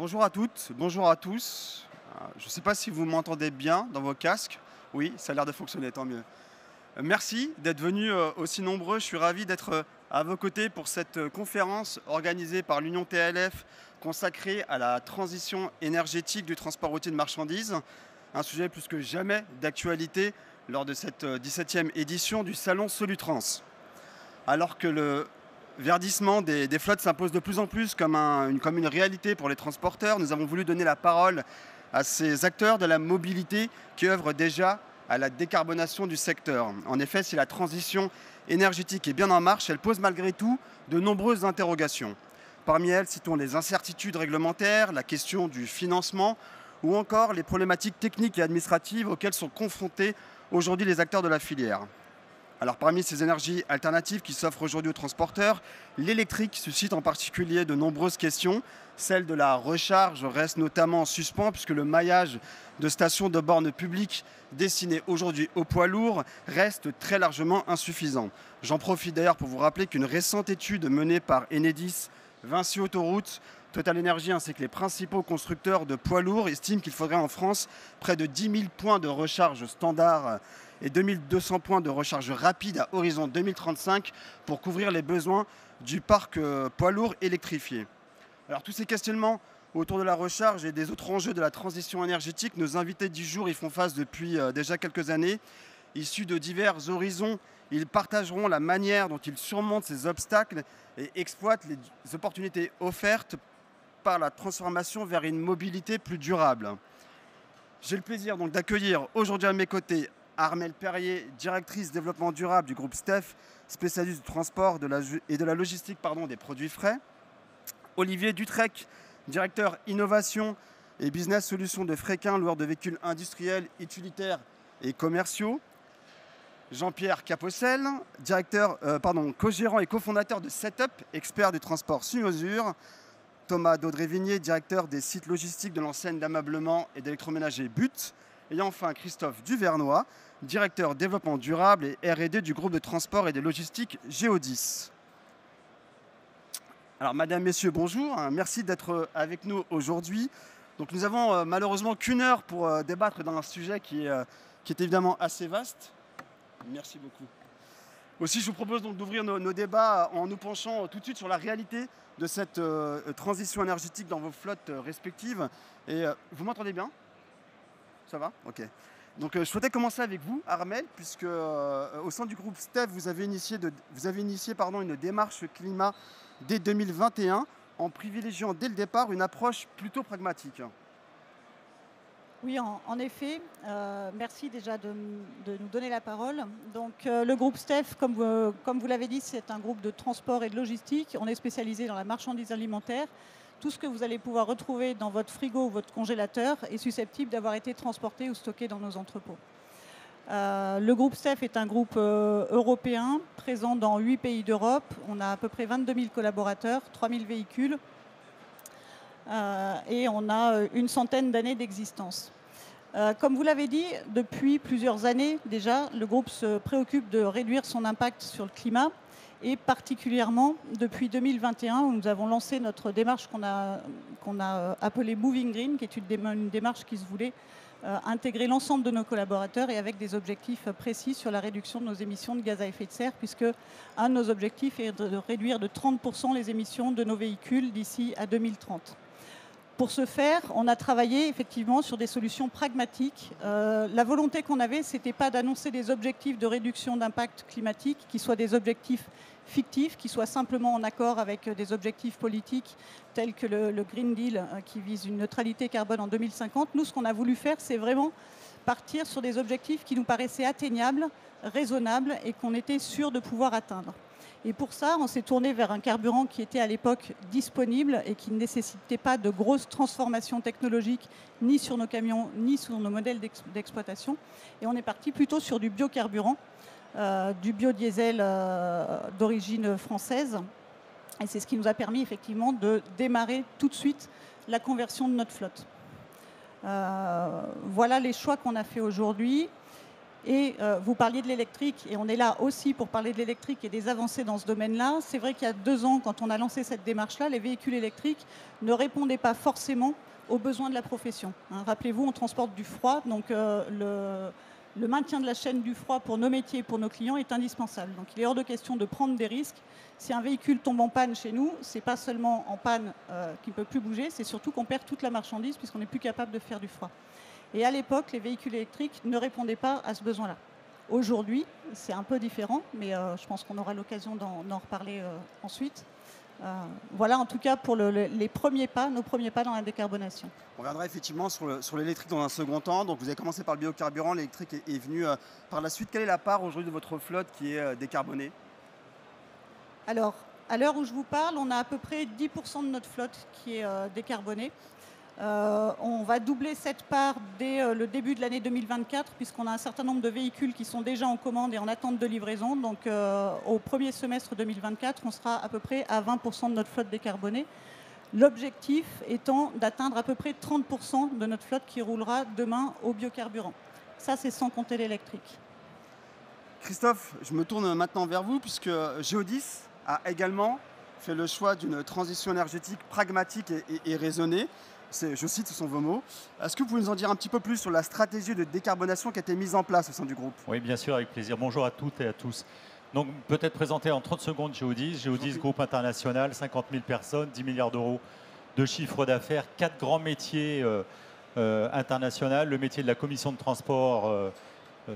Bonjour à toutes, bonjour à tous. Je ne sais pas si vous m'entendez bien dans vos casques. Oui, ça a l'air de fonctionner, tant mieux. Merci d'être venus aussi nombreux. Je suis ravi d'être à vos côtés pour cette conférence organisée par l'Union TLF consacrée à la transition énergétique du transport routier de marchandises. Un sujet plus que jamais d'actualité lors de cette 17e édition du Salon Solutrans. Alors que le verdissement des flottes s'impose de plus en plus comme une réalité pour les transporteurs, nous avons voulu donner la parole à ces acteurs de la mobilité qui œuvrent déjà à la décarbonation du secteur. En effet, si la transition énergétique est bien en marche, elle pose malgré tout de nombreuses interrogations. Parmi elles, citons les incertitudes réglementaires, la question du financement ou encore les problématiques techniques et administratives auxquelles sont confrontés aujourd'hui les acteurs de la filière. Alors parmi ces énergies alternatives qui s'offrent aujourd'hui aux transporteurs, l'électrique suscite en particulier de nombreuses questions. Celle de la recharge reste notamment en suspens puisque le maillage de stations de bornes publiques destinées aujourd'hui aux poids lourds reste très largement insuffisant. J'en profite d'ailleurs pour vous rappeler qu'une récente étude menée par Enedis, Vinci Autoroutes, Total Energy ainsi que les principaux constructeurs de poids lourds estiment qu'il faudrait en France près de 10 000 points de recharge standard et 2200 points de recharge rapide à horizon 2035 pour couvrir les besoins du parc poids lourd électrifié. Alors tous ces questionnements autour de la recharge et des autres enjeux de la transition énergétique, nos invités du jour y font face depuis déjà quelques années. Issus de divers horizons, ils partageront la manière dont ils surmontent ces obstacles et exploitent les opportunités offertes par la transformation vers une mobilité plus durable. J'ai le plaisir donc d'accueillir aujourd'hui à mes côtés Armelle Perrier, directrice développement durable du groupe STEF, spécialiste du transport et de la logistique des produits frais. Olivier Dutrec, directeur innovation et business solutions de Fréquin, loueur de véhicules industriels, utilitaires et commerciaux. Jean-Pierre Capossel, co-gérant et cofondateur de Setup, expert du transport sur mesure. Thomas Daudré-Vignier, directeur des sites logistiques de l'enseigne d'ameublement et d'électroménager But. Et enfin Christophe Duvernois, directeur développement durable et R&D du groupe de transport et de logistique Géodis. Alors madame, messieurs, bonjour, merci d'être avec nous aujourd'hui. Donc nous avons malheureusement qu'une heure pour débattre d'un sujet qui est évidemment assez vaste. Merci beaucoup. Aussi, je vous propose donc d'ouvrir nos débats en nous penchant tout de suite sur la réalité de cette transition énergétique dans vos flottes respectives. Et vous m'entendez bien ? Ça va ? Ok. Donc je souhaitais commencer avec vous, Armelle, puisque au sein du groupe STEF, vous avez initié une démarche climat dès 2021 en privilégiant dès le départ une approche plutôt pragmatique. Oui, en effet. Merci déjà de nous donner la parole. Donc, le groupe STEF, comme vous l'avez dit, c'est un groupe de transport et de logistique. On est spécialisé dans la marchandise alimentaire. Tout ce que vous allez pouvoir retrouver dans votre frigo ou votre congélateur est susceptible d'avoir été transporté ou stocké dans nos entrepôts. Le groupe STEF est un groupe européen présent dans 8 pays d'Europe. On a à peu près 22 000 collaborateurs, 3 000 véhicules. Et on a une centaine d'années d'existence. Comme vous l'avez dit, depuis plusieurs années déjà, le groupe se préoccupe de réduire son impact sur le climat et particulièrement depuis 2021 où nous avons lancé notre démarche qu'on a appelée Moving Green, qui est une démarche qui se voulait intégrer l'ensemble de nos collaborateurs et avec des objectifs précis sur la réduction de nos émissions de gaz à effet de serre, puisque un de nos objectifs est de réduire de 30% les émissions de nos véhicules d'ici à 2030. Pour ce faire, on a travaillé effectivement sur des solutions pragmatiques. La volonté qu'on avait, ce n'était pas d'annoncer des objectifs de réduction d'impact climatique qui soient des objectifs fictifs, qui soient simplement en accord avec des objectifs politiques tels que le Green Deal qui vise une neutralité carbone en 2050. Nous, ce qu'on a voulu faire, c'est vraiment partir sur des objectifs qui nous paraissaient atteignables, raisonnables et qu'on était sûr de pouvoir atteindre. Et pour ça, on s'est tourné vers un carburant qui était à l'époque disponible et qui ne nécessitait pas de grosses transformations technologiques ni sur nos camions, ni sur nos modèles d'exploitation. Et on est parti plutôt sur du biocarburant, du biodiesel d'origine française. Et c'est ce qui nous a permis effectivement de démarrer tout de suite la conversion de notre flotte. Voilà les choix qu'on a fait aujourd'hui. Et vous parliez de l'électrique, et on est là aussi pour parler de l'électrique et des avancées dans ce domaine-là. C'est vrai qu'il y a 2 ans, quand on a lancé cette démarche-là, les véhicules électriques ne répondaient pas forcément aux besoins de la profession. Hein, rappelez-vous, on transporte du froid, donc le maintien de la chaîne du froid pour nos métiers et pour nos clients est indispensable. Donc il est hors de question de prendre des risques. Si un véhicule tombe en panne chez nous, ce n'est pas seulement en panne qu'il ne peut plus bouger, c'est surtout qu'on perd toute la marchandise puisqu'on n'est plus capable de faire du froid. Et à l'époque, les véhicules électriques ne répondaient pas à ce besoin-là. Aujourd'hui, c'est un peu différent, mais je pense qu'on aura l'occasion d'en reparler ensuite. Voilà en tout cas pour les premiers pas, nos premiers pas dans la décarbonation. On reviendra effectivement sur l'électrique dans un second temps. Donc vous avez commencé par le biocarburant, l'électrique est venu par la suite. Quelle est la part aujourd'hui de votre flotte qui est décarbonée? Alors, à l'heure où je vous parle, on a à peu près 10% de notre flotte qui est décarbonée. On va doubler cette part dès le début de l'année 2024, puisqu'on a un certain nombre de véhicules qui sont déjà en commande et en attente de livraison. Donc au premier semestre 2024, on sera à peu près à 20% de notre flotte décarbonée. L'objectif étant d'atteindre à peu près 30% de notre flotte qui roulera demain au biocarburant. Ça, c'est sans compter l'électrique. Christophe, je me tourne maintenant vers vous, puisque Geodis a également fait le choix d'une transition énergétique pragmatique et raisonnée. Je cite, ce sont vos mots. Est-ce que vous pouvez nous en dire un petit peu plus sur la stratégie de décarbonation qui a été mise en place au sein du groupe? Oui, bien sûr, avec plaisir. Bonjour à toutes et à tous. Donc, peut-être présenter en 30 secondes Geodis. Geodis, groupe international, 50 000 personnes, 10 milliards d'euros de chiffre d'affaires, 4 grands métiers internationaux. Le métier de la commission de transport,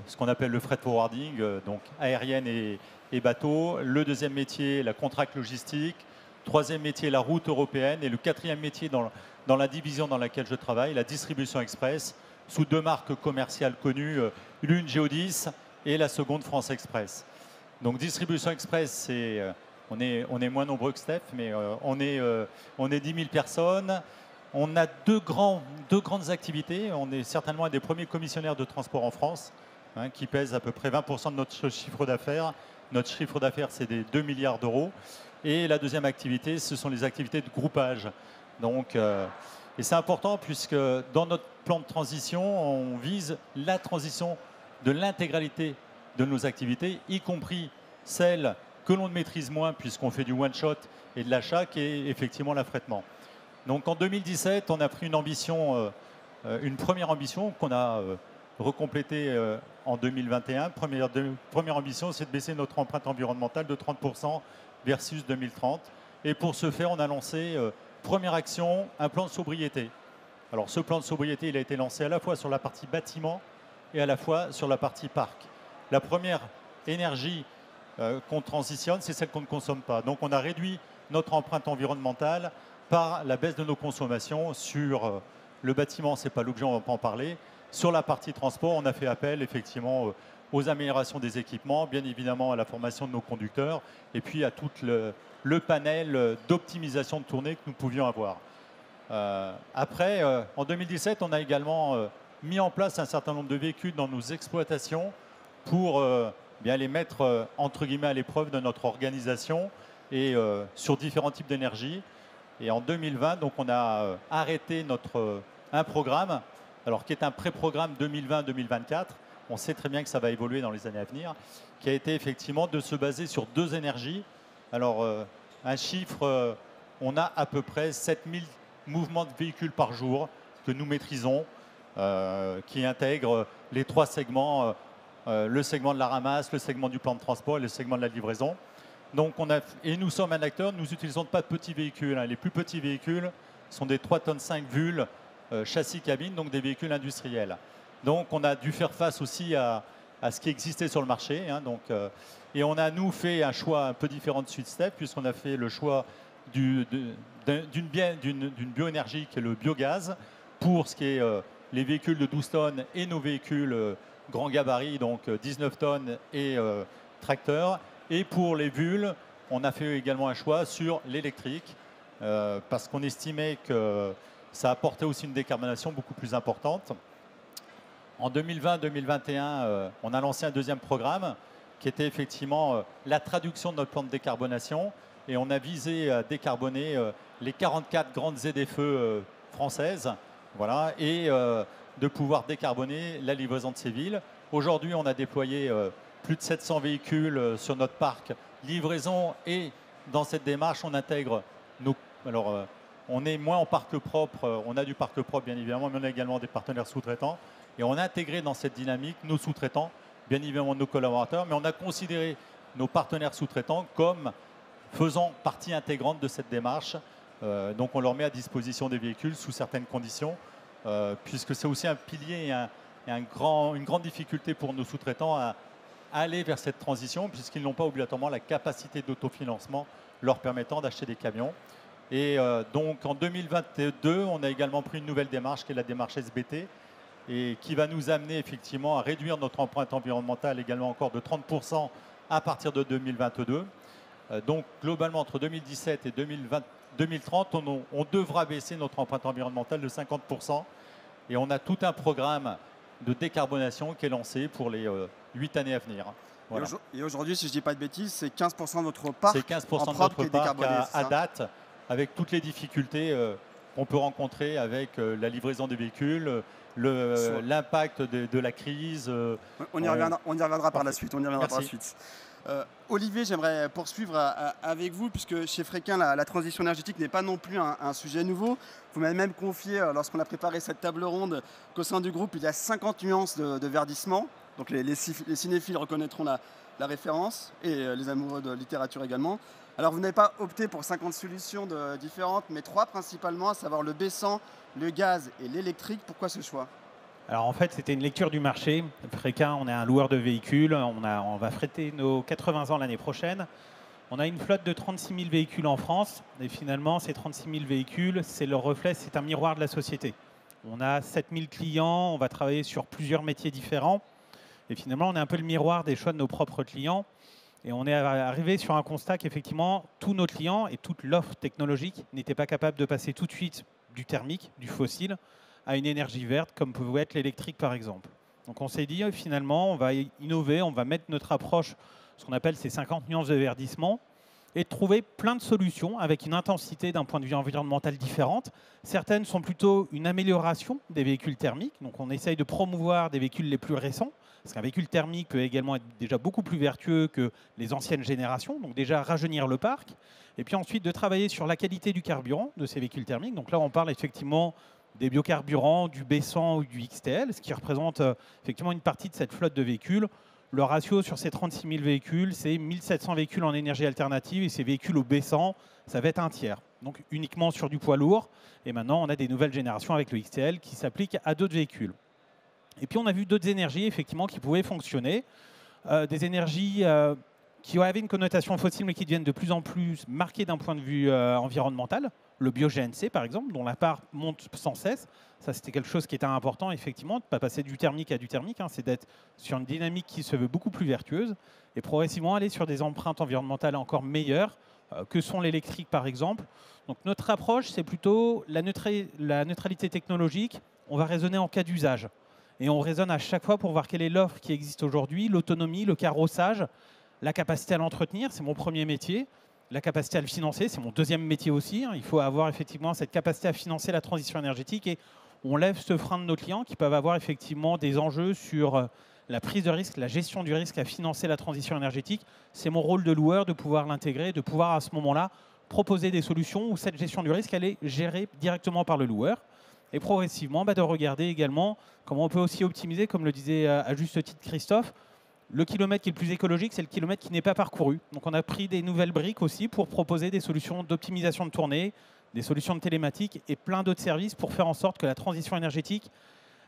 ce qu'on appelle le freight forwarding, donc aérienne et bateau. Le deuxième métier, la contract logistique. Troisième métier, la route européenne. Et le quatrième métier dans la division dans laquelle je travaille, la distribution express, sous 2 marques commerciales connues, l'une Geodis et la seconde France Express. Donc distribution express, on est moins nombreux que Steph, mais on est 10 000 personnes. On a deux grandes activités. On est certainement un des premiers commissionnaires de transport en France, hein, qui pèse à peu près 20% de notre chiffre d'affaires. Notre chiffre d'affaires, c'est des 2 milliards d'euros. Et la deuxième activité, ce sont les activités de groupage. Donc, et c'est important puisque dans notre plan de transition, on vise la transition de l'intégralité de nos activités, y compris celles que l'on maîtrise moins puisqu'on fait du one-shot et de l'achat, qui est effectivement l'affrètement. Donc en 2017, on a pris une ambition, une première ambition qu'on a recomplétée en 2021. Première ambition, c'est de baisser notre empreinte environnementale de 30% versus 2030. Et pour ce faire, on a lancé, première action, un plan de sobriété. Alors ce plan de sobriété, il a été lancé à la fois sur la partie bâtiment et à la fois sur la partie parc. La première énergie qu'on transitionne, c'est celle qu'on ne consomme pas. Donc on a réduit notre empreinte environnementale par la baisse de nos consommations. Sur le bâtiment, ce n'est pas l'objet, on ne va pas en parler. Sur la partie transport, on a fait appel effectivement aux améliorations des équipements, bien évidemment à la formation de nos conducteurs et puis à tout le panel d'optimisation de tournée que nous pouvions avoir. Après, en 2017, on a également mis en place un certain nombre de véhicules dans nos exploitations pour bien les mettre entre guillemets à l'épreuve de notre organisation et sur différents types d'énergie. Et en 2020, donc, on a arrêté un programme, alors qui est un pré-programme 2020-2024. On sait très bien que ça va évoluer dans les années à venir, qui a été effectivement de se baser sur 2 énergies. Alors, un chiffre, on a à peu près 7000 mouvements de véhicules par jour que nous maîtrisons, qui intègrent les 3 segments, le segment de la ramasse, le segment du plan de transport et le segment de la livraison. Donc et nous sommes un acteur, nous n'utilisons pas de petits véhicules. Hein. Les plus petits véhicules sont des 3,5 tonnes vulles, châssis cabine, donc des véhicules industriels. Donc on a dû faire face aussi à ce qui existait sur le marché. Hein, et on a, nous, fait un choix un peu différent de Suite-Step, puisqu'on a fait le choix d'une bioénergie qui est le biogaz, pour ce qui est les véhicules de 12 tonnes et nos véhicules grand gabarit, donc 19 tonnes et tracteurs. Et pour les vulles, on a fait également un choix sur l'électrique, parce qu'on estimait que ça apportait aussi une décarbonation beaucoup plus importante. En 2020-2021, on a lancé un deuxième programme qui était effectivement la traduction de notre plan de décarbonation. Et on a visé à décarboner les 44 grandes ZFE françaises. Voilà, et de pouvoir décarboner la livraison de ces villes. Aujourd'hui, on a déployé plus de 700 véhicules sur notre parc livraison, et dans cette démarche, on intègre nos... Alors, on est moins en parc propre, on a du parc propre bien évidemment, mais on a également des partenaires sous-traitants. Et on a intégré dans cette dynamique nos sous-traitants, bien évidemment nos collaborateurs, mais on a considéré nos partenaires sous-traitants comme faisant partie intégrante de cette démarche. Donc on leur met à disposition des véhicules sous certaines conditions, puisque c'est aussi un pilier et une grande difficulté pour nos sous-traitants à aller vers cette transition, puisqu'ils n'ont pas obligatoirement la capacité d'autofinancement leur permettant d'acheter des camions. Et donc en 2022, on a également pris une nouvelle démarche qui est la démarche SBT, et qui va nous amener effectivement à réduire notre empreinte environnementale également encore de 30% à partir de 2022. Donc globalement, entre 2017 et 2030, on devra baisser notre empreinte environnementale de 50%. Et on a tout un programme de décarbonation qui est lancé pour les 8 années à venir. Voilà. Et aujourd'hui, si je ne dis pas de bêtises, c'est 15% de votre parc c'est 15% en de propre notre qui est décarboné, parc c'est à ça date, avec toutes les difficultés qu'on peut rencontrer avec la livraison des véhicules, l'impact de la crise. On y reviendra par la suite. Merci. Olivier, j'aimerais poursuivre avec vous, puisque chez Fréquin, la transition énergétique n'est pas non plus un sujet nouveau. Vous m'avez même confié, lorsqu'on a préparé cette table ronde, qu'au sein du groupe, il y a 50 nuances de verdissement. Donc les cinéphiles reconnaîtront la référence, et les amoureux de littérature également. Alors vous n'avez pas opté pour 50 solutions différentes, mais 3 principalement, à savoir le baissant, le gaz et l'électrique. Pourquoi ce choix ? Alors en fait, c'était une lecture du marché. Fréquin, on est un loueur de véhicules. On va fêter nos 80 ans l'année prochaine. On a une flotte de 36 000 véhicules en France. Et finalement, ces 36 000 véhicules, c'est leur reflet, c'est un miroir de la société. On a 7 000 clients, on va travailler sur plusieurs métiers différents. Et finalement, on est un peu le miroir des choix de nos propres clients. Et on est arrivé sur un constat qu'effectivement, tous nos clients et toute l'offre technologique n'étaient pas capables de passer tout de suite du thermique, du fossile, à une énergie verte, comme peut être l'électrique par exemple. Donc on s'est dit, finalement, on va innover, on va mettre notre approche, ce qu'on appelle ces 50 nuances de verdissement, et trouver plein de solutions avec une intensité d'un point de vue environnemental différente. Certaines sont plutôt une amélioration des véhicules thermiques, donc on essaye de promouvoir des véhicules les plus récents, parce qu'un véhicule thermique peut également être déjà beaucoup plus vertueux que les anciennes générations, donc déjà rajeunir le parc, et puis ensuite de travailler sur la qualité du carburant de ces véhicules thermiques. Donc là, on parle effectivement des biocarburants, du B100 ou du XTL, ce qui représente effectivement une partie de cette flotte de véhicules. Le ratio sur ces 36 000 véhicules, c'est 1700 véhicules en énergie alternative, et ces véhicules au B100, ça va être un tiers. Donc uniquement sur du poids lourd. Et maintenant, on a des nouvelles générations avec le XTL qui s'appliquent à d'autres véhicules. Et puis on a vu d'autres énergies effectivement qui pouvaient fonctionner. Des énergies qui avaient une connotation fossile mais qui deviennent de plus en plus marquées d'un point de vue environnemental. Le bio-GNC par exemple, dont la part monte sans cesse. Ça, c'était quelque chose qui était important effectivement, de ne pas passer du thermique à du thermique, c'est d'être sur une dynamique qui se veut beaucoup plus vertueuse et progressivement aller sur des empreintes environnementales encore meilleures que sont l'électrique par exemple. Donc notre approche, c'est plutôt la neutralité technologique. On va raisonner en cas d'usage. Et on raisonne à chaque fois pour voir quelle est l'offre qui existe aujourd'hui, l'autonomie, le carrossage, la capacité à l'entretenir, c'est mon premier métier, la capacité à le financer, c'est mon deuxième métier aussi. Il faut avoir effectivement cette capacité à financer la transition énergétique, et on lève ce frein de nos clients qui peuvent avoir effectivement des enjeux sur la prise de risque, la gestion du risque à financer la transition énergétique. C'est mon rôle de loueur de pouvoir l'intégrer, de pouvoir à ce moment-là proposer des solutions où cette gestion du risque elle est gérée directement par le loueur. Et progressivement, de regarder également comment on peut aussi optimiser, comme le disait à juste titre Christophe, le kilomètre qui est le plus écologique, c'est le kilomètre qui n'est pas parcouru. Donc on a pris des nouvelles briques aussi pour proposer des solutions d'optimisation de tournée, des solutions de télématique et plein d'autres services pour faire en sorte que la transition énergétique,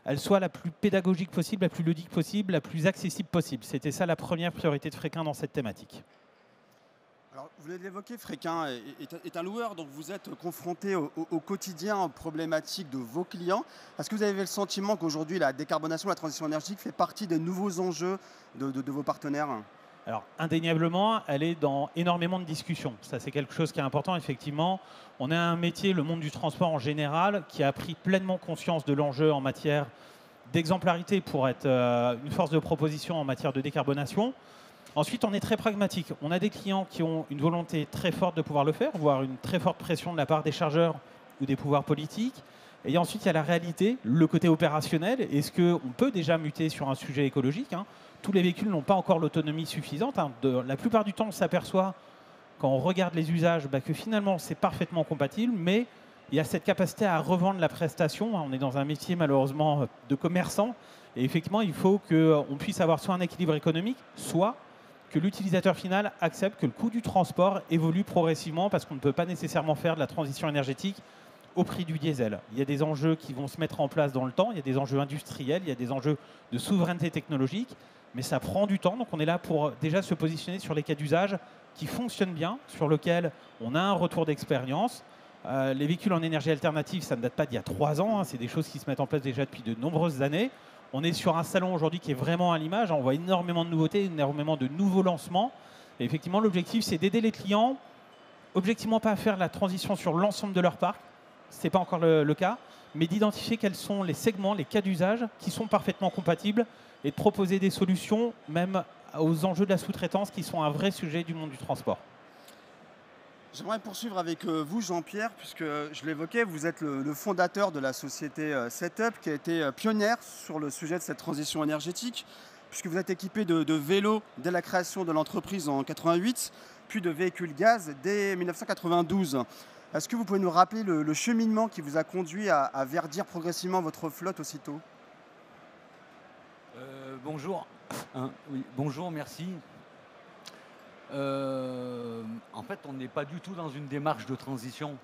elle soit la plus pédagogique possible, la plus ludique possible, la plus accessible possible. C'était ça la première priorité de Fréquin dans cette thématique. Alors, vous venez de l'évoquer, Fréquin est un loueur, donc vous êtes confronté au quotidien aux problématiques de vos clients. Est-ce que vous avez le sentiment qu'aujourd'hui, la décarbonation, la transition énergétique fait partie des nouveaux enjeux de vos partenaires ? Alors, indéniablement, elle est dans énormément de discussions. Ça, c'est quelque chose qui est important, effectivement. On a un métier, le monde du transport en général, qui a pris pleinement conscience de l'enjeu en matière d'exemplarité pour être une force de proposition en matière de décarbonation. Ensuite, on est très pragmatique. On a des clients qui ont une volonté très forte de pouvoir le faire, voire une très forte pression de la part des chargeurs ou des pouvoirs politiques. Et ensuite, il y a la réalité, le côté opérationnel. Est-ce qu'on peut déjà muter sur un sujet écologique, hein? Tous les véhicules n'ont pas encore l'autonomie suffisante, hein. La plupart du temps, on s'aperçoit, quand on regarde les usages, que finalement, c'est parfaitement compatible, mais il y a cette capacité à revendre la prestation. On est dans un métier, malheureusement, de commerçant. Et effectivement, il faut qu'on puisse avoir soit un équilibre économique, soit que l'utilisateur final accepte que le coût du transport évolue progressivement, parce qu'on ne peut pas nécessairement faire de la transition énergétique au prix du diesel. Il y a des enjeux qui vont se mettre en place dans le temps, il y a des enjeux industriels, il y a des enjeux de souveraineté technologique, mais ça prend du temps. Donc on est là pour déjà se positionner sur les cas d'usage qui fonctionnent bien, sur lesquels on a un retour d'expérience. Les véhicules en énergie alternative, ça ne date pas d'il y a 3 ans, hein, c'est des choses qui se mettent en place déjà depuis de nombreuses années. On est sur un salon aujourd'hui qui est vraiment à l'image, on voit énormément de nouveautés, énormément de nouveaux lancements. Et effectivement, l'objectif, c'est d'aider les clients, objectivement pas à faire la transition sur l'ensemble de leur parc, ce n'est pas encore le cas, mais d'identifier quels sont les segments, les cas d'usage qui sont parfaitement compatibles et de proposer des solutions même aux enjeux de la sous-traitance qui sont un vrai sujet du monde du transport. J'aimerais poursuivre avec vous, Jean-Pierre, puisque je l'évoquais, vous êtes le fondateur de la société Setup, qui a été pionnière sur le sujet de cette transition énergétique, puisque vous êtes équipé de vélos dès la création de l'entreprise en 88, puis de véhicules gaz dès 1992. Est-ce que vous pouvez nous rappeler le cheminement qui vous a conduit à verdir progressivement votre flotte aussitôt? Bonjour. Oui, bonjour, merci. En fait, on n'est pas du tout dans une démarche de transition.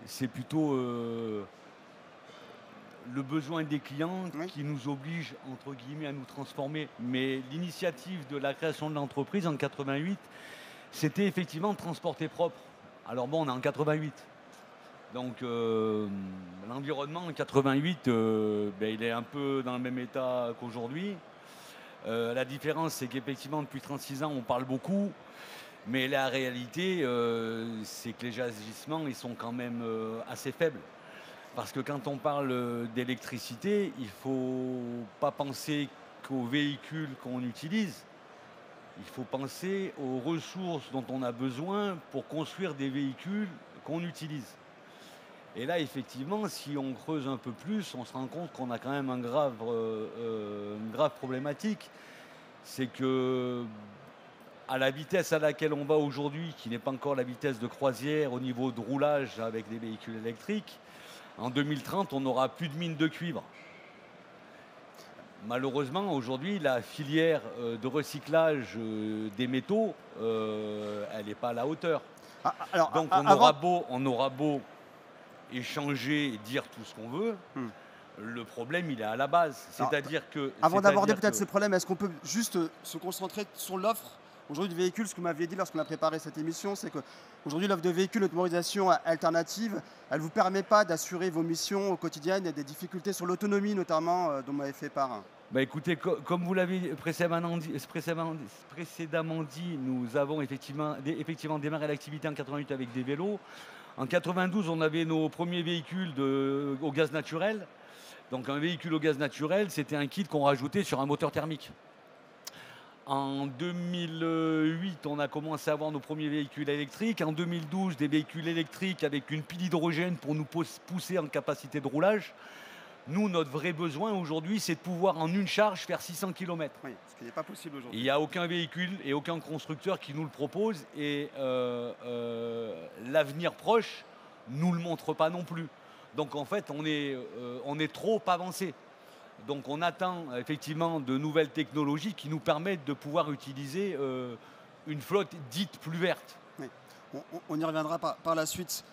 C'est plutôt le besoin des clients qui nous oblige, entre guillemets, à nous transformer. Mais l'initiative de la création de l'entreprise en 88, c'était effectivement de transporter propre. Alors bon, on est en 88. Donc l'environnement en 88, il est un peu dans le même état qu'aujourd'hui. La différence, c'est qu'effectivement, depuis 36 ans, on parle beaucoup. Mais la réalité, c'est que les agissements, ils sont quand même assez faibles. Parce que quand on parle d'électricité, il ne faut pas penser qu'aux véhicules qu'on utilise. Il faut penser aux ressources dont on a besoin pour construire des véhicules qu'on utilise. Et là, effectivement, si on creuse un peu plus, on se rend compte qu'on a quand même une grave problématique. C'est que à la vitesse à laquelle on va aujourd'hui, qui n'est pas encore la vitesse de croisière au niveau de roulage avec des véhicules électriques, en 2030, on n'aura plus de mines de cuivre. Malheureusement, aujourd'hui, la filière de recyclage des métaux, elle n'est pas à la hauteur. Donc on aura beau échanger et dire tout ce qu'on veut, le problème, il est à la base. C'est-à-dire que... Avant d'aborder peut-être ce problème, est-ce qu'on peut juste se concentrer sur l'offre aujourd'hui du véhicule? Ce que vous m'aviez dit lorsqu'on a préparé cette émission, c'est qu'aujourd'hui, l'offre de véhicules de motorisation alternative, elle ne vous permet pas d'assurer vos missions au quotidien. Il y a des difficultés sur l'autonomie, notamment, dont vous m'avez fait part. Écoutez, comme vous l'avez précédemment dit, nous avons effectivement démarré l'activité en 88 avec des vélos. En 92, on avait nos premiers véhicules au gaz naturel. Donc un véhicule au gaz naturel, c'était un kit qu'on rajoutait sur un moteur thermique. En 2008, on a commencé à avoir nos premiers véhicules électriques. En 2012, des véhicules électriques avec une pile d'hydrogène pour nous pousser en capacité de roulage. Nous, notre vrai besoin aujourd'hui, c'est de pouvoir en une charge faire 600 km. Oui, ce qui n'est pas possible aujourd'hui. Il n'y a aucun véhicule et aucun constructeur qui nous le propose. Et l'avenir proche ne nous le montre pas non plus. Donc en fait, on est trop avancé. Donc on attend effectivement de nouvelles technologies qui nous permettent de pouvoir utiliser une flotte dite plus verte. Oui. On y reviendra par la suite.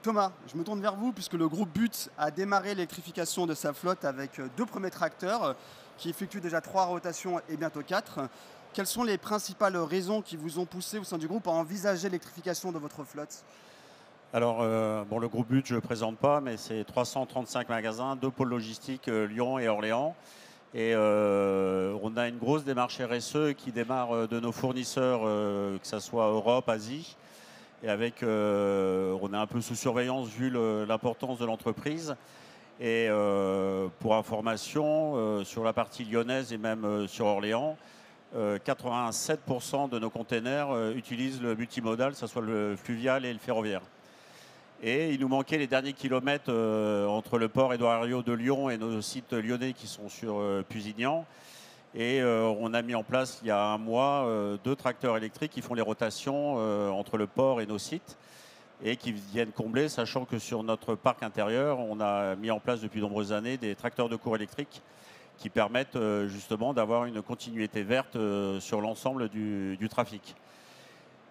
Thomas, je me tourne vers vous puisque le groupe BUT a démarré l'électrification de sa flotte avec 2 premiers tracteurs qui effectuent déjà 3 rotations et bientôt 4. Quelles sont les principales raisons qui vous ont poussé au sein du groupe à envisager l'électrification de votre flotte? Alors, le groupe BUT, je ne le présente pas, mais c'est 335 magasins, 2 pôles logistiques, Lyon et Orléans. Et on a une grosse démarche RSE qui démarre de nos fournisseurs, que ce soit Europe, Asie. Et avec, on est un peu sous surveillance vu l'importance de l'entreprise. Et pour information, sur la partie lyonnaise et même sur Orléans, 87% de nos containers utilisent le multimodal, que ce soit le fluvial et le ferroviaire. Et il nous manquait les derniers kilomètres entre le port Édouard Herriot de Lyon et nos sites lyonnais qui sont sur Pusignan. Et on a mis en place il y a un mois 2 tracteurs électriques qui font les rotations entre le port et nos sites et qui viennent combler, sachant que sur notre parc intérieur, on a mis en place depuis de nombreuses années des tracteurs de cours électriques qui permettent justement d'avoir une continuité verte sur l'ensemble du trafic.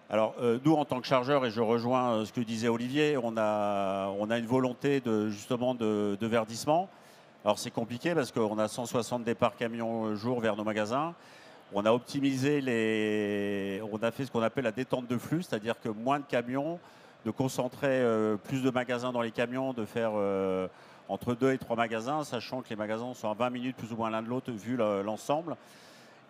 Alors nous, en tant que chargeurs, et je rejoins ce que disait Olivier, on a une volonté justement de verdissement. Alors c'est compliqué parce qu'on a 160 départs camions jour vers nos magasins. On a optimisé on a fait ce qu'on appelle la détente de flux, c'est-à-dire que moins de camions, de concentrer plus de magasins dans les camions, de faire entre 2 et 3 magasins, sachant que les magasins sont à 20 minutes plus ou moins l'un de l'autre vu l'ensemble.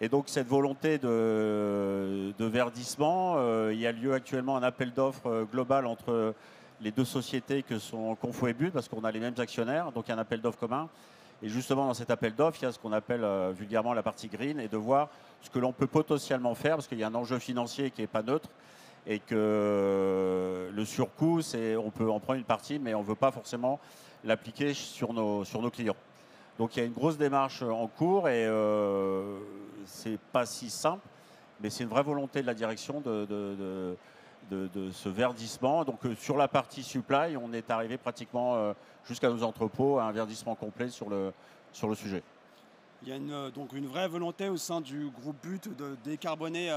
Et donc cette volonté de verdissement, il y a lieu actuellement un appel d'offres global entre les 2 sociétés que sont Confo et But, parce qu'on a les mêmes actionnaires, donc il y a un appel d'offres commun. Et justement dans cet appel d'offres, il y a ce qu'on appelle vulgairement la partie green, et de voir ce que l'on peut potentiellement faire, parce qu'il y a un enjeu financier qui n'est pas neutre, et que le surcoût, on peut en prendre une partie, mais on ne veut pas forcément l'appliquer sur nos clients. Donc il y a une grosse démarche en cours et c'est pas si simple, mais c'est une vraie volonté de la direction de ce verdissement. Donc sur la partie supply, on est arrivé pratiquement jusqu'à nos entrepôts à un verdissement complet sur le sujet. Il y a donc une vraie volonté au sein du groupe But de décarboner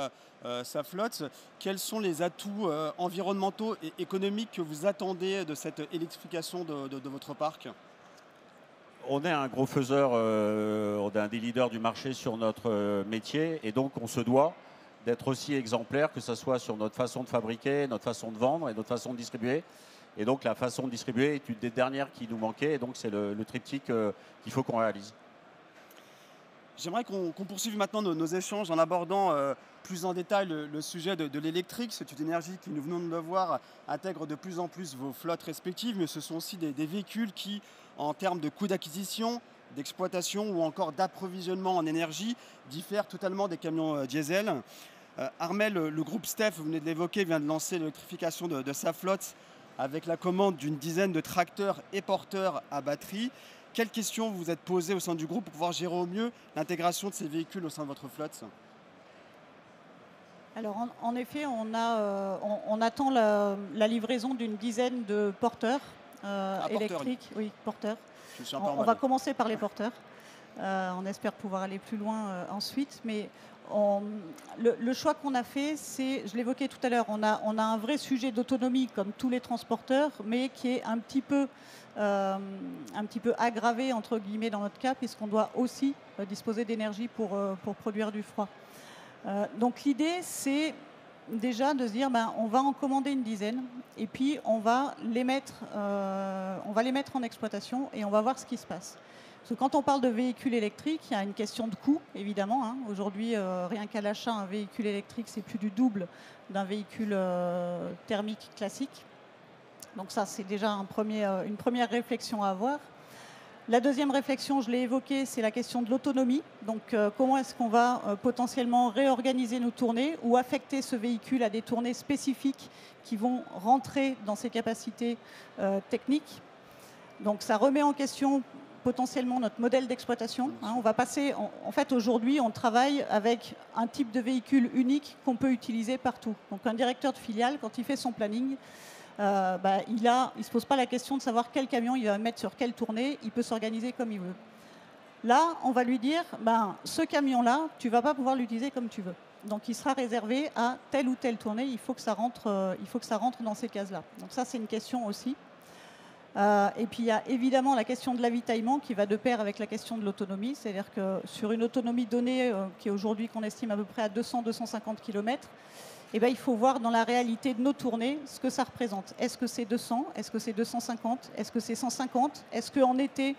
sa flotte. Quels sont les atouts environnementaux et économiques que vous attendez de cette électrification de votre parc ? On est un gros faiseur, on est un des leaders du marché sur notre métier et donc on se doit d'être aussi exemplaire, que ce soit sur notre façon de fabriquer, notre façon de vendre et notre façon de distribuer. Et donc la façon de distribuer est une des dernières qui nous manquait et donc c'est le triptyque qu'il faut qu'on réalise. J'aimerais qu'on poursuive maintenant nos échanges en abordant plus en détail le sujet de l'électrique. C'est une énergie qui, nous venons de le voir, intègre de plus en plus vos flottes respectives, mais ce sont aussi des véhicules qui, en termes de coût d'acquisition, d'exploitation ou encore d'approvisionnement en énergie, diffèrent totalement des camions diesel. Armel, le groupe Stef, vous venez de l'évoquer, vient de lancer l'électrification de sa flotte avec la commande d'une dizaine de tracteurs et porteurs à batterie. Quelles questions vous vous êtes posées au sein du groupe pour pouvoir gérer au mieux l'intégration de ces véhicules au sein de votre flotte ? Alors en effet, on attend la livraison d'une dizaine de porteurs électriques. Oui, porteurs. On va commencer par les porteurs. On espère pouvoir aller plus loin ensuite. Mais le choix qu'on a fait, c'est, je l'évoquais tout à l'heure, on a un vrai sujet d'autonomie comme tous les transporteurs, mais qui est un petit peu aggravé entre guillemets dans notre cas, puisqu'on doit aussi disposer d'énergie pour produire du froid. Donc l'idée, c'est déjà de se dire, on va en commander une dizaine et puis on va les mettre en exploitation et on va voir ce qui se passe. Parce que quand on parle de véhicules électriques, il y a une question de coût, évidemment. Hein. Aujourd'hui, rien qu'à l'achat, un véhicule électrique, c'est plus du double d'un véhicule thermique classique. Donc ça, c'est déjà une première réflexion à avoir. La deuxième réflexion, je l'ai évoquée, c'est la question de l'autonomie. Donc comment est-ce qu'on va potentiellement réorganiser nos tournées ou affecter ce véhicule à des tournées spécifiques qui vont rentrer dans ses capacités techniques. Donc ça remet en question potentiellement notre modèle d'exploitation. Hein, on va passer, en fait aujourd'hui on travaille avec un type de véhicule unique qu'on peut utiliser partout. Donc un directeur de filiale, quand il fait son planning, il ne se pose pas la question de savoir quel camion il va mettre sur quelle tournée, il peut s'organiser comme il veut. Là, on va lui dire, ce camion-là, tu ne vas pas pouvoir l'utiliser comme tu veux. Donc il sera réservé à telle ou telle tournée, il faut que ça rentre dans ces cases-là. Donc ça, c'est une question aussi. Et puis il y a évidemment la question de l'avitaillement qui va de pair avec la question de l'autonomie. C'est-à-dire que sur une autonomie donnée qui est aujourd'hui qu'on estime à peu près à 200-250 km, il faut voir dans la réalité de nos tournées ce que ça représente. Est-ce que c'est 200 ? Est-ce que c'est 250 ? Est-ce que c'est 150 ? Est-ce qu'en été,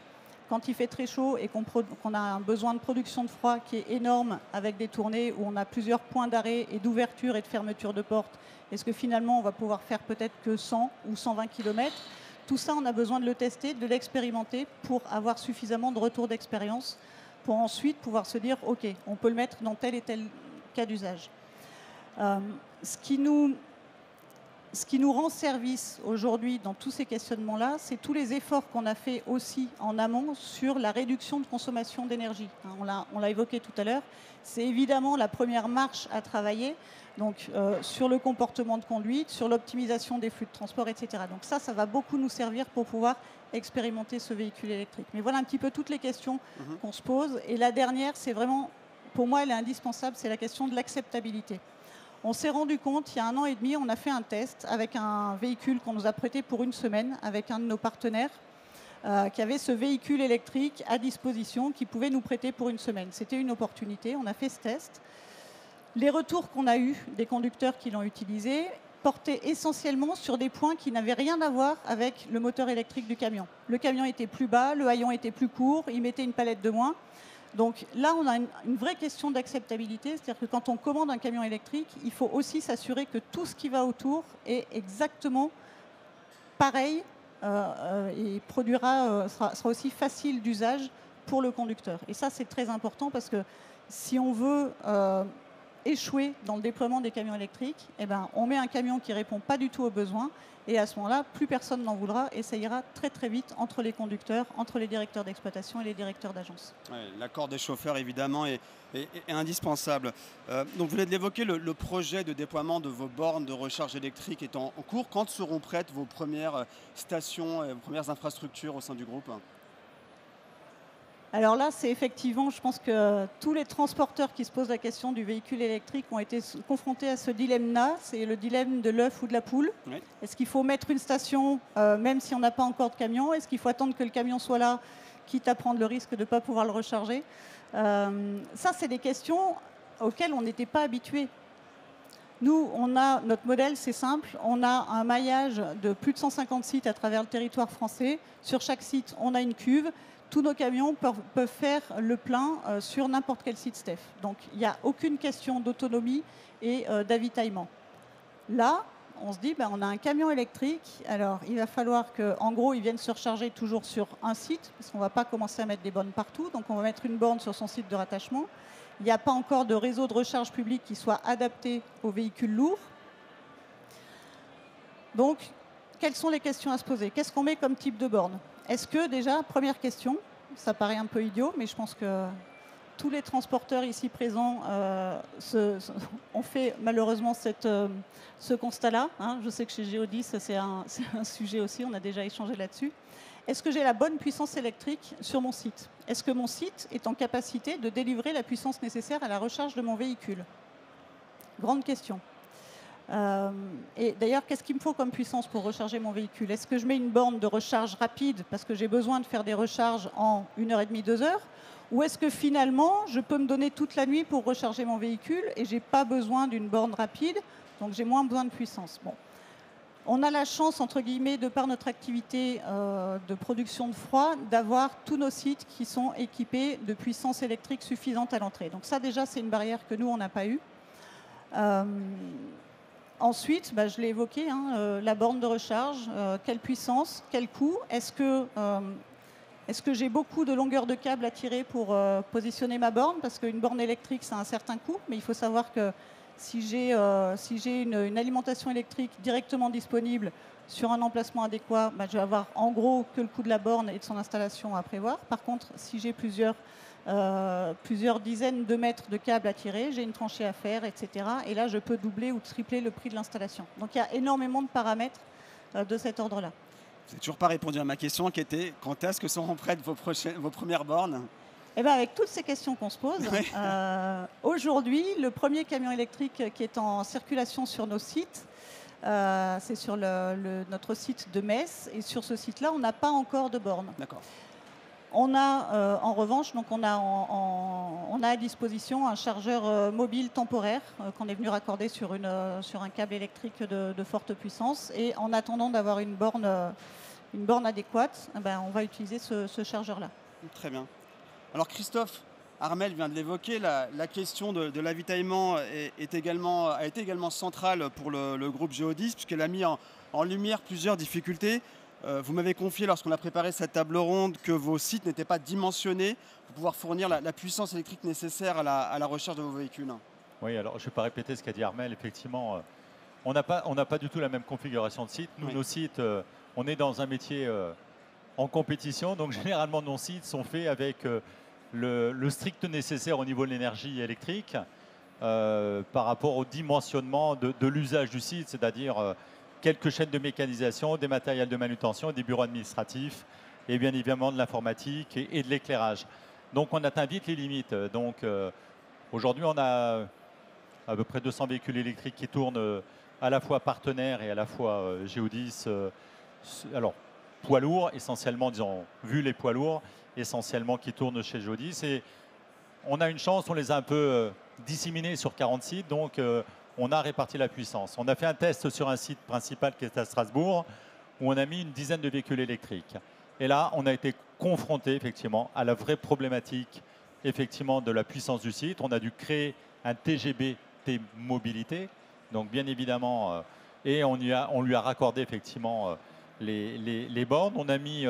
quand il fait très chaud et qu'on a un besoin de production de froid qui est énorme avec des tournées où on a plusieurs points d'arrêt et d'ouverture et de fermeture de portes, est-ce que finalement on va pouvoir faire peut-être que 100 ou 120 km ? Tout ça, on a besoin de le tester, de l'expérimenter pour avoir suffisamment de retour d'expérience pour ensuite pouvoir se dire, OK, on peut le mettre dans tel et tel cas d'usage. Ce qui nous ce qui nous rend service aujourd'hui dans tous ces questionnements-là, c'est tous les efforts qu'on a fait aussi en amont sur la réduction de consommation d'énergie. On l'a évoqué tout à l'heure. C'est évidemment la première marche à travailler, donc sur le comportement de conduite, sur l'optimisation des flux de transport, etc. Donc ça va beaucoup nous servir pour pouvoir expérimenter ce véhicule électrique. Mais voilà un petit peu toutes les questions qu'on se pose. Et la dernière, c'est vraiment, pour moi, elle est indispensable, c'est la question de l'acceptabilité. On s'est rendu compte, il y a 1 an et demi, on a fait un test avec un véhicule qu'on nous a prêté pour une semaine avec un de nos partenaires qui avait ce véhicule électrique à disposition qui pouvait nous prêter pour une semaine. C'était une opportunité, on a fait ce test. Les retours qu'on a eus des conducteurs qui l'ont utilisé portaient essentiellement sur des points qui n'avaient rien à voir avec le moteur électrique du camion. Le camion était plus bas, le haillon était plus court, il mettait une palette de moins. Donc là, on a une vraie question d'acceptabilité, c'est-à-dire que quand on commande un camion électrique, il faut aussi s'assurer que tout ce qui va autour est exactement pareil et sera aussi facile d'usage pour le conducteur. Et ça, c'est très important parce que si on veut échouer dans le déploiement des camions électriques, eh ben, on met un camion qui ne répond pas du tout aux besoins et à ce moment-là, plus personne n'en voudra et ça ira très très vite entre les conducteurs, entre les directeurs d'exploitation et les directeurs d'agence. Ouais, l'accord des chauffeurs, évidemment, est indispensable. Donc, vous venez de l'évoquer, le projet de déploiement de vos bornes de recharge électrique est en cours. Quand seront prêtes vos premières stations, vos premières infrastructures au sein du groupe ? Alors là, c'est effectivement, je pense que tous les transporteurs qui se posent la question du véhicule électrique ont été confrontés à ce dilemme-là. C'est le dilemme de l'œuf ou de la poule. Oui. Est-ce qu'il faut mettre une station, même si on n'a pas encore de camion? Est-ce qu'il faut attendre que le camion soit là, quitte à prendre le risque de ne pas pouvoir le recharger? Ça, c'est des questions auxquelles on n'était pas habitués. Nous, notre modèle, c'est simple. On a un maillage de plus de 150 sites à travers le territoire français. Sur chaque site, on a une cuve. Tous nos camions peuvent faire le plein sur n'importe quel site STEF. Donc, il n'y a aucune question d'autonomie et d'avitaillement. Là, on se dit, on a un camion électrique. Alors, il va falloir qu'en gros, il vienne se recharger toujours sur un site, parce qu'on ne va pas commencer à mettre des bornes partout. Donc, on va mettre une borne sur son site de rattachement. Il n'y a pas encore de réseau de recharge public qui soit adapté aux véhicules lourds. Donc, quelles sont les questions à se poser? Qu'est-ce qu'on met comme type de borne? Est-ce que déjà, première question, ça paraît un peu idiot, mais je pense que tous les transporteurs ici présents ont fait malheureusement ce constat-là. Je sais que chez Geodis, c'est un sujet aussi, on a déjà échangé là-dessus. Est-ce que j'ai la bonne puissance électrique sur mon site? Est-ce que mon site est en capacité de délivrer la puissance nécessaire à la recharge de mon véhicule? Grande question. Et d'ailleurs, qu'est-ce qu'il me faut comme puissance pour recharger mon véhicule? Est-ce que je mets une borne de recharge rapide parce que j'ai besoin de faire des recharges en 1h30, 2 heures? Ou est-ce que finalement, je peux me donner toute la nuit pour recharger mon véhicule et je n'ai pas besoin d'une borne rapide, donc j'ai moins besoin de puissance? Bon. On a la chance, entre guillemets, de par notre activité de production de froid, d'avoir tous nos sites qui sont équipés de puissance électrique suffisante à l'entrée. Donc ça, déjà, c'est une barrière que nous, on n'a pas eue. Ensuite, je l'ai évoqué, la borne de recharge, quelle puissance, quel coût? Est-ce que j'ai beaucoup de longueur de câble à tirer pour positionner ma borne? Parce qu'une borne électrique, ça a un certain coût, mais il faut savoir que si j'ai une alimentation électrique directement disponible sur un emplacement adéquat, je vais avoir en gros que le coût de la borne et de son installation à prévoir. Par contre, si j'ai plusieurs dizaines de mètres de câbles à tirer, j'ai une tranchée à faire, etc. Et là, je peux doubler ou tripler le prix de l'installation. Donc, il y a énormément de paramètres de cet ordre-là. Vous n'avez toujours pas répondu à ma question qui était quand est-ce que seront prêtes vos premières bornes? Eh bien, avec toutes ces questions qu'on se pose, aujourd'hui, le premier camion électrique qui est en circulation sur nos sites, c'est sur notre site de Metz. Et sur ce site-là, on n'a pas encore de borne. D'accord. On a en revanche, donc on a à disposition un chargeur mobile temporaire qu'on est venu raccorder sur un câble électrique de forte puissance. Et en attendant d'avoir une borne adéquate, on va utiliser ce chargeur-là. Très bien. Alors Christophe Armel vient de l'évoquer, la question de l'avitaillement a été également centrale pour le groupe Geodis, puisqu'elle a mis en lumière plusieurs difficultés. Vous m'avez confié, lorsqu'on a préparé cette table ronde, que vos sites n'étaient pas dimensionnés pour pouvoir fournir la puissance électrique nécessaire à la recharge de vos véhicules. Oui, alors je ne vais pas répéter ce qu'a dit Armel. Effectivement, on n'a pas du tout la même configuration de site. Nous, Oui. nos sites, on est dans un métier en compétition, donc généralement nos sites sont faits avec le strict nécessaire au niveau de l'énergie électrique par rapport au dimensionnement de l'usage du site, c'est-à-dire quelques chaînes de mécanisation, des matériels de manutention, des bureaux administratifs et bien évidemment de l'informatique et de l'éclairage. Donc on atteint vite les limites. Donc aujourd'hui on a à peu près 200 véhicules électriques qui tournent à la fois partenaires et à la fois Géodis. Alors poids lourds essentiellement, disons, vu les poids lourds, essentiellement qui tournent chez Géodis. Et on a une chance, on les a un peu disséminés sur 40 sites, donc on a réparti la puissance. On a fait un test sur un site principal qui est à Strasbourg, où on a mis une dizaine de véhicules électriques. Et là, on a été confronté effectivement à la vraie problématique effectivement de la puissance du site. On a dû créer un TGBT mobilité, donc bien évidemment, et on lui a raccordé effectivement les bornes. On a mis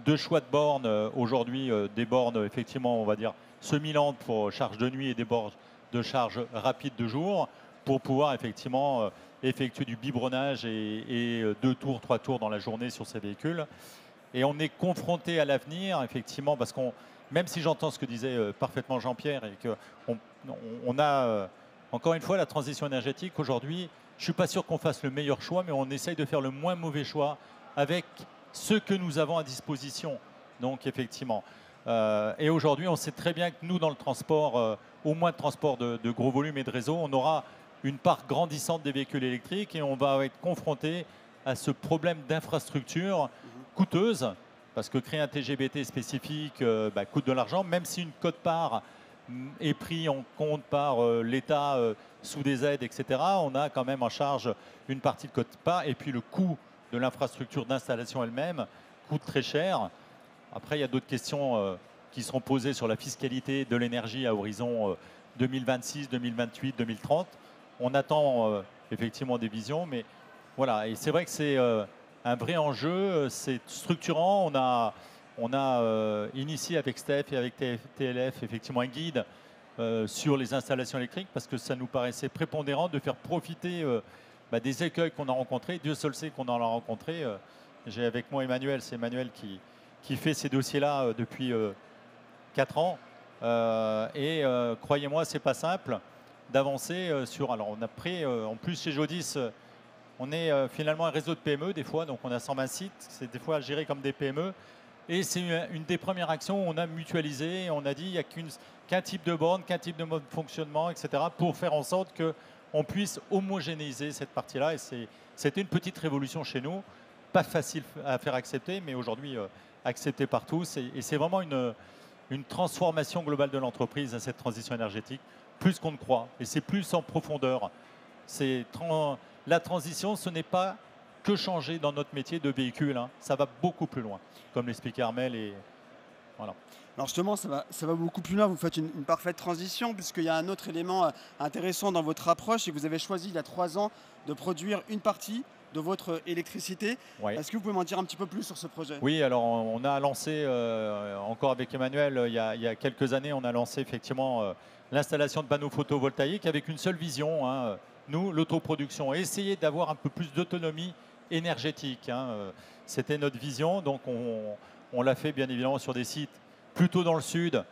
deux choix de bornes aujourd'hui, des bornes effectivement, on va dire, semi-lentes pour charge de nuit et des bornes de charge rapide de jour pour pouvoir effectivement effectuer du biberonnage et 2 tours, 3 tours dans la journée sur ces véhicules. Et on est confronté à l'avenir, effectivement, parce qu'on, même si j'entends ce que disait parfaitement Jean-Pierre et qu'on a, encore une fois, la transition énergétique, aujourd'hui, je ne suis pas sûr qu'on fasse le meilleur choix, mais on essaye de faire le moins mauvais choix avec ce que nous avons à disposition. Donc, effectivement. Et aujourd'hui, on sait très bien que nous, dans le transport, au moins de transport de gros volumes et de réseau, on aura une part grandissante des véhicules électriques et on va être confronté à ce problème d'infrastructure coûteuse, parce que créer un TGBT spécifique coûte de l'argent, même si une quote-part est prise en compte par l'État sous des aides, etc. On a quand même en charge une partie de quote-part et puis le coût de l'infrastructure d'installation elle-même coûte très cher. Après, il y a d'autres questions qui seront posées sur la fiscalité de l'énergie à horizon 2026, 2028, 2030. On attend effectivement des visions, mais voilà. Et c'est vrai que c'est un vrai enjeu, c'est structurant. On a initié avec STEF et avec TLF effectivement un guide sur les installations électriques parce que ça nous paraissait prépondérant de faire profiter des écueils qu'on a rencontrés. Dieu seul sait qu'on en a rencontrés. J'ai avec moi Emmanuel, c'est Emmanuel qui fait ces dossiers-là depuis 4 ans. Croyez-moi, c'est pas simple d'avancer sur... Alors on a pris, en plus chez Géodis, on est finalement un réseau de PME des fois, donc on a 120 sites, c'est des fois géré comme des PME. Et c'est une des premières actions où on a mutualisé, on a dit il n'y a qu'un type de borne, qu'un type de mode de fonctionnement, etc. pour faire en sorte qu'on puisse homogénéiser cette partie-là. Et c'était une petite révolution chez nous, pas facile à faire accepter, mais aujourd'hui accepté par tous. Et c'est vraiment une transformation globale de l'entreprise à cette transition énergétique, plus qu'on ne croit. Et c'est plus en profondeur. La transition, ce n'est pas que changer dans notre métier de véhicule. Hein. Ça va beaucoup plus loin, comme l'expliquait Armel. Et voilà. Alors justement, ça va beaucoup plus loin. Vous faites une parfaite transition, puisqu'il y a un autre élément intéressant dans votre approche, et que vous avez choisi il y a 3 ans de produire une partie de votre électricité. Ouais. Est-ce que vous pouvez m'en dire un petit peu plus sur ce projet? Oui, alors on a lancé, encore avec Emmanuel, il y a quelques années, on a lancé effectivement l'installation de panneaux photovoltaïques avec une seule vision, hein, nous, l'autoproduction, et essayer d'avoir un peu plus d'autonomie énergétique. Hein. C'était notre vision, donc on l'a fait bien évidemment sur des sites plutôt dans le sud,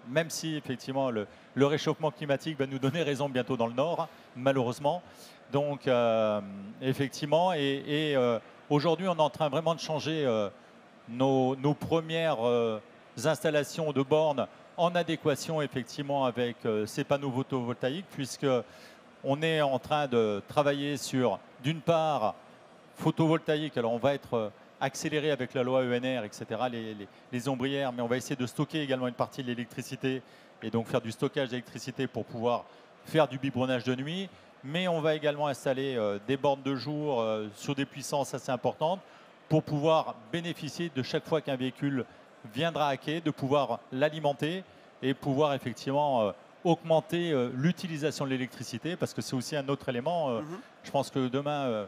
même si effectivement le réchauffement climatique va nous donner raison bientôt dans le nord, malheureusement. Donc effectivement, aujourd'hui on est en train vraiment de changer nos premières installations de bornes en adéquation effectivement avec ces panneaux photovoltaïques, puisque on est en train de travailler sur, d'une part, photovoltaïque. Alors on va être accéléré avec la loi ENR, etc., les ombrières, mais on va essayer de stocker également une partie de l'électricité et donc faire du stockage d'électricité pour pouvoir faire du biberonnage de nuit. Mais on va également installer des bornes de jour sur des puissances assez importantes pour pouvoir bénéficier de chaque fois qu'un véhicule viendra à quai, de pouvoir l'alimenter et pouvoir effectivement augmenter l'utilisation de l'électricité, parce que c'est aussi un autre élément. Je pense que demain,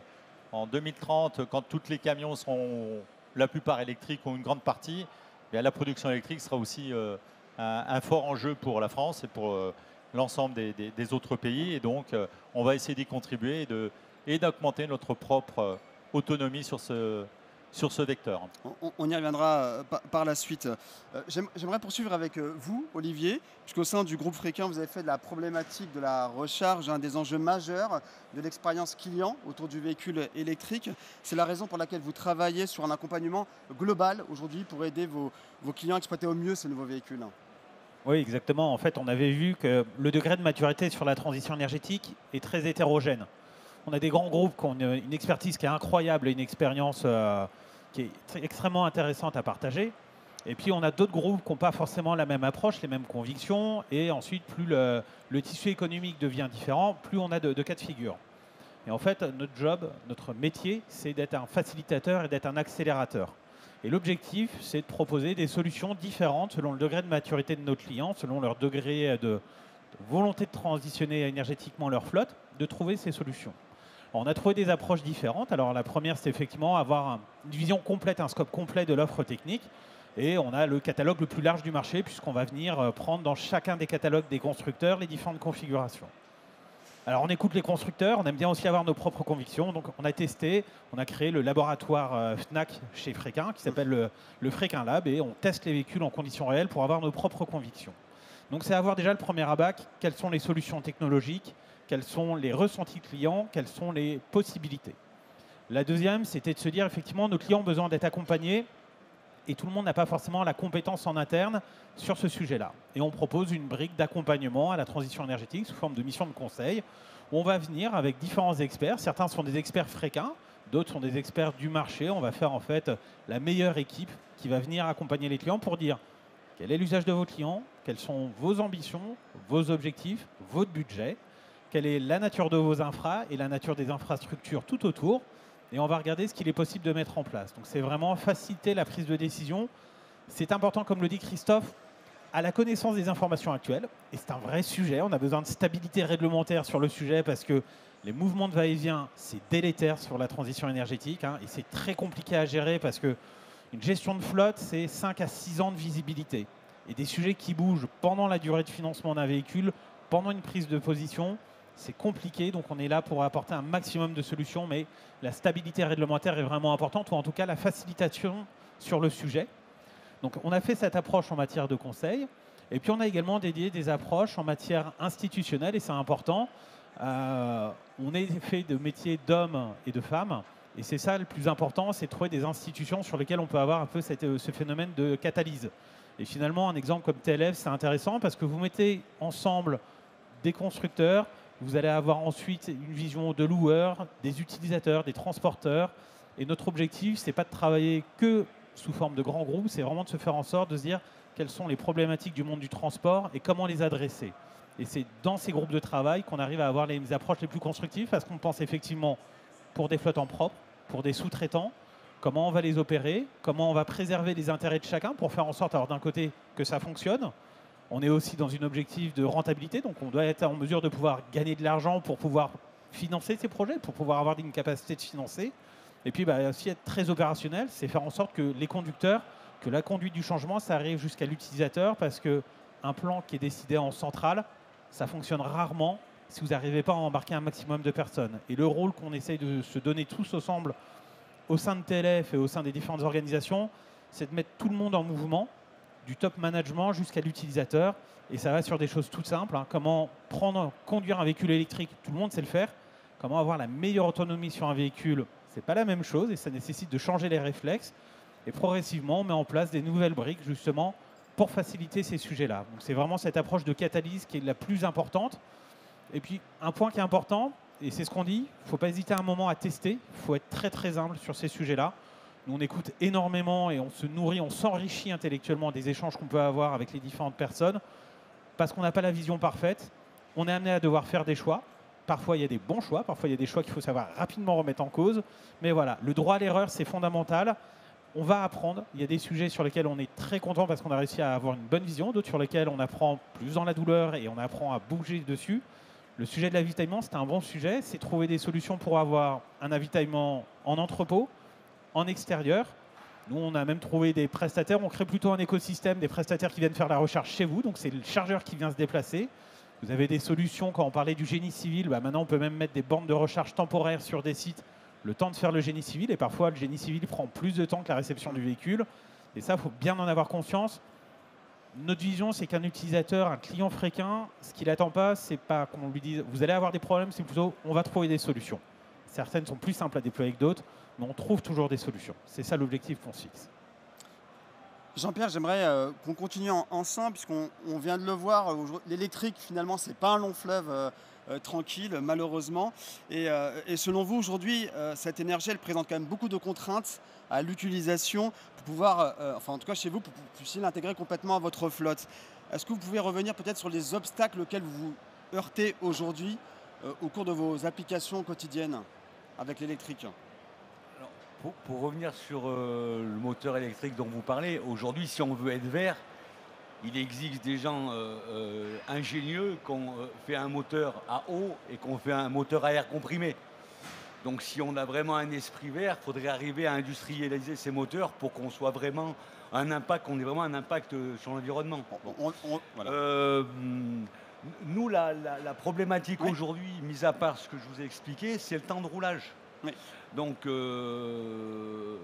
en 2030, quand tous les camions seront la plupart électriques ou une grande partie, la production électrique sera aussi un fort enjeu pour la France et l'ensemble des autres pays. Et donc, on va essayer d'y contribuer et d'augmenter notre propre autonomie sur ce vecteur. On y reviendra par la suite. J'aimerais poursuivre avec vous, Olivier, puisqu'au sein du groupe Fréquin, vous avez fait de la problématique de la recharge un des enjeux majeurs de l'expérience client autour du véhicule électrique. C'est la raison pour laquelle vous travaillez sur un accompagnement global aujourd'hui pour aider vos clients à exploiter au mieux ces nouveaux véhicules. Oui, exactement. En fait, on avait vu que le degré de maturité sur la transition énergétique est très hétérogène. On a des grands groupes qui ont une expertise qui est incroyable et une expérience qui est extrêmement intéressante à partager. Et puis, on a d'autres groupes qui n'ont pas forcément la même approche, les mêmes convictions. Et ensuite, plus le tissu économique devient différent, plus on a de cas de figure. Et en fait, notre job, notre métier, c'est d'être un facilitateur et d'être un accélérateur. Et l'objectif, c'est de proposer des solutions différentes selon le degré de maturité de nos clients, selon leur degré de volonté de transitionner énergétiquement leur flotte, de trouver ces solutions. On a trouvé des approches différentes. Alors la première, c'est effectivement avoir une vision complète, un scope complet de l'offre technique. Et on a le catalogue le plus large du marché puisqu'on va venir prendre dans chacun des catalogues des constructeurs les différentes configurations. Alors on écoute les constructeurs, on aime bien aussi avoir nos propres convictions. Donc on a testé, on a créé le laboratoire Fnac chez Fréquin qui s'appelle le Fréquin Lab et on teste les véhicules en conditions réelles pour avoir nos propres convictions. Donc c'est avoir déjà le premier abac, quelles sont les solutions technologiques, quels sont les ressentis clients, quelles sont les possibilités. La deuxième, c'était de se dire, effectivement, nos clients ont besoin d'être accompagnés et tout le monde n'a pas forcément la compétence en interne sur ce sujet-là. Et on propose une brique d'accompagnement à la transition énergétique sous forme de mission de conseil où on va venir avec différents experts. Certains sont des experts Fréquin, d'autres sont des experts du marché. On va faire en fait la meilleure équipe qui va venir accompagner les clients pour dire quel est l'usage de vos clients, quelles sont vos ambitions, vos objectifs, votre budget, quelle est la nature de vos infras et la nature des infrastructures tout autour. Et on va regarder ce qu'il est possible de mettre en place. Donc c'est vraiment faciliter la prise de décision. C'est important, comme le dit Christophe, à la connaissance des informations actuelles. Et c'est un vrai sujet. On a besoin de stabilité réglementaire sur le sujet parce que les mouvements de va-et-vient, c'est délétère sur la transition énergétique. Et c'est très compliqué à gérer parce qu'une gestion de flotte, c'est 5 à 6 ans de visibilité. Et des sujets qui bougent pendant la durée de financement d'un véhicule, pendant une prise de position, c'est compliqué, donc on est là pour apporter un maximum de solutions, mais la stabilité réglementaire est vraiment importante, ou en tout cas la facilitation sur le sujet. Donc on a fait cette approche en matière de conseil, et puis on a également dédié des approches en matière institutionnelle, et c'est important. On est fait de métiers d'hommes et de femmes, et c'est ça le plus important, c'est de trouver des institutions sur lesquelles on peut avoir un peu ce phénomène de catalyse. Et finalement, un exemple comme TLF, c'est intéressant parce que vous mettez ensemble des constructeurs, vous allez avoir ensuite une vision de loueurs, des utilisateurs, des transporteurs. Et notre objectif, ce n'est pas de travailler que sous forme de grands groupes, c'est vraiment de se faire en sorte de se dire quelles sont les problématiques du monde du transport et comment les adresser. Et c'est dans ces groupes de travail qu'on arrive à avoir les approches les plus constructives parce qu'on pense effectivement pour des flottes en propre, pour des sous-traitants, comment on va les opérer, comment on va préserver les intérêts de chacun pour faire en sorte, alors d'un côté, que ça fonctionne. On est aussi dans un objectif de rentabilité, donc on doit être en mesure de pouvoir gagner de l'argent pour pouvoir financer ces projets, pour pouvoir avoir une capacité de financer. Et puis aussi être très opérationnel, c'est faire en sorte que les conducteurs, que la conduite du changement, ça arrive jusqu'à l'utilisateur, parce qu'un plan qui est décidé en centrale, ça fonctionne rarement si vous n'arrivez pas à embarquer un maximum de personnes. Et le rôle qu'on essaye de se donner tous ensemble au sein de TLF et au sein des différentes organisations, c'est de mettre tout le monde en mouvement, du top management jusqu'à l'utilisateur. Et ça va sur des choses toutes simples. Comment conduire un véhicule électrique, tout le monde sait le faire. Comment avoir la meilleure autonomie sur un véhicule, c'est pas la même chose et ça nécessite de changer les réflexes. Et progressivement, on met en place des nouvelles briques justement pour faciliter ces sujets-là. Donc c'est vraiment cette approche de catalyse qui est la plus importante. Et puis un point qui est important, et c'est ce qu'on dit, il ne faut pas hésiter un moment à tester. Il faut être très très humble sur ces sujets-là. Nous, on écoute énormément et on se nourrit, on s'enrichit intellectuellement des échanges qu'on peut avoir avec les différentes personnes parce qu'on n'a pas la vision parfaite. On est amené à devoir faire des choix. Parfois, il y a des bons choix. Parfois, il y a des choix qu'il faut savoir rapidement remettre en cause. Mais voilà, le droit à l'erreur, c'est fondamental. On va apprendre. Il y a des sujets sur lesquels on est très content parce qu'on a réussi à avoir une bonne vision. D'autres sur lesquels on apprend plus dans la douleur et on apprend à bouger dessus. Le sujet de l'avitaillement, c'est un bon sujet. C'est trouver des solutions pour avoir un avitaillement en entrepôt, en extérieur. Nous, on a même trouvé des prestataires. On crée plutôt un écosystème, des prestataires qui viennent faire la recharge chez vous. Donc, c'est le chargeur qui vient se déplacer. Vous avez des solutions, quand on parlait du génie civil, maintenant on peut même mettre des bornes de recharge temporaires sur des sites, le temps de faire le génie civil, et parfois le génie civil prend plus de temps que la réception du véhicule. Et ça, il faut bien en avoir conscience. Notre vision, c'est qu'un utilisateur, un client fréquent, ce qu'il n'attend pas, c'est pas qu'on lui dise « vous allez avoir des problèmes », c'est plutôt « on va trouver des solutions ». Certaines sont plus simples à déployer que d'autres, mais on trouve toujours des solutions. C'est ça l'objectif qu'on se fixe. Jean-Pierre, j'aimerais qu'on continue ensemble, puisqu'on vient de le voir, l'électrique, finalement, ce n'est pas un long fleuve tranquille, malheureusement. Et selon vous, aujourd'hui, cette énergie, elle présente quand même beaucoup de contraintes à l'utilisation pour pouvoir, enfin en tout cas chez vous, pour que vous puissiez l'intégrer complètement à votre flotte. Est-ce que vous pouvez revenir peut-être sur les obstacles auxquels vous vous heurtez aujourd'hui au cours de vos applications quotidiennes avec l'électrique? Pour revenir sur le moteur électrique dont vous parlez, aujourd'hui, si on veut être vert, il existe des gens ingénieux qu'on fait un moteur à eau et qu'on fait un moteur à air comprimé. Donc si on a vraiment un esprit vert, il faudrait arriver à industrialiser ces moteurs pour qu'on soit vraiment un impact, qu'on ait vraiment un impact sur l'environnement. Voilà. Nous, la problématique aujourd'hui, mis à part ce que je vous ai expliqué, c'est le temps de roulage. Oui. Donc, dans le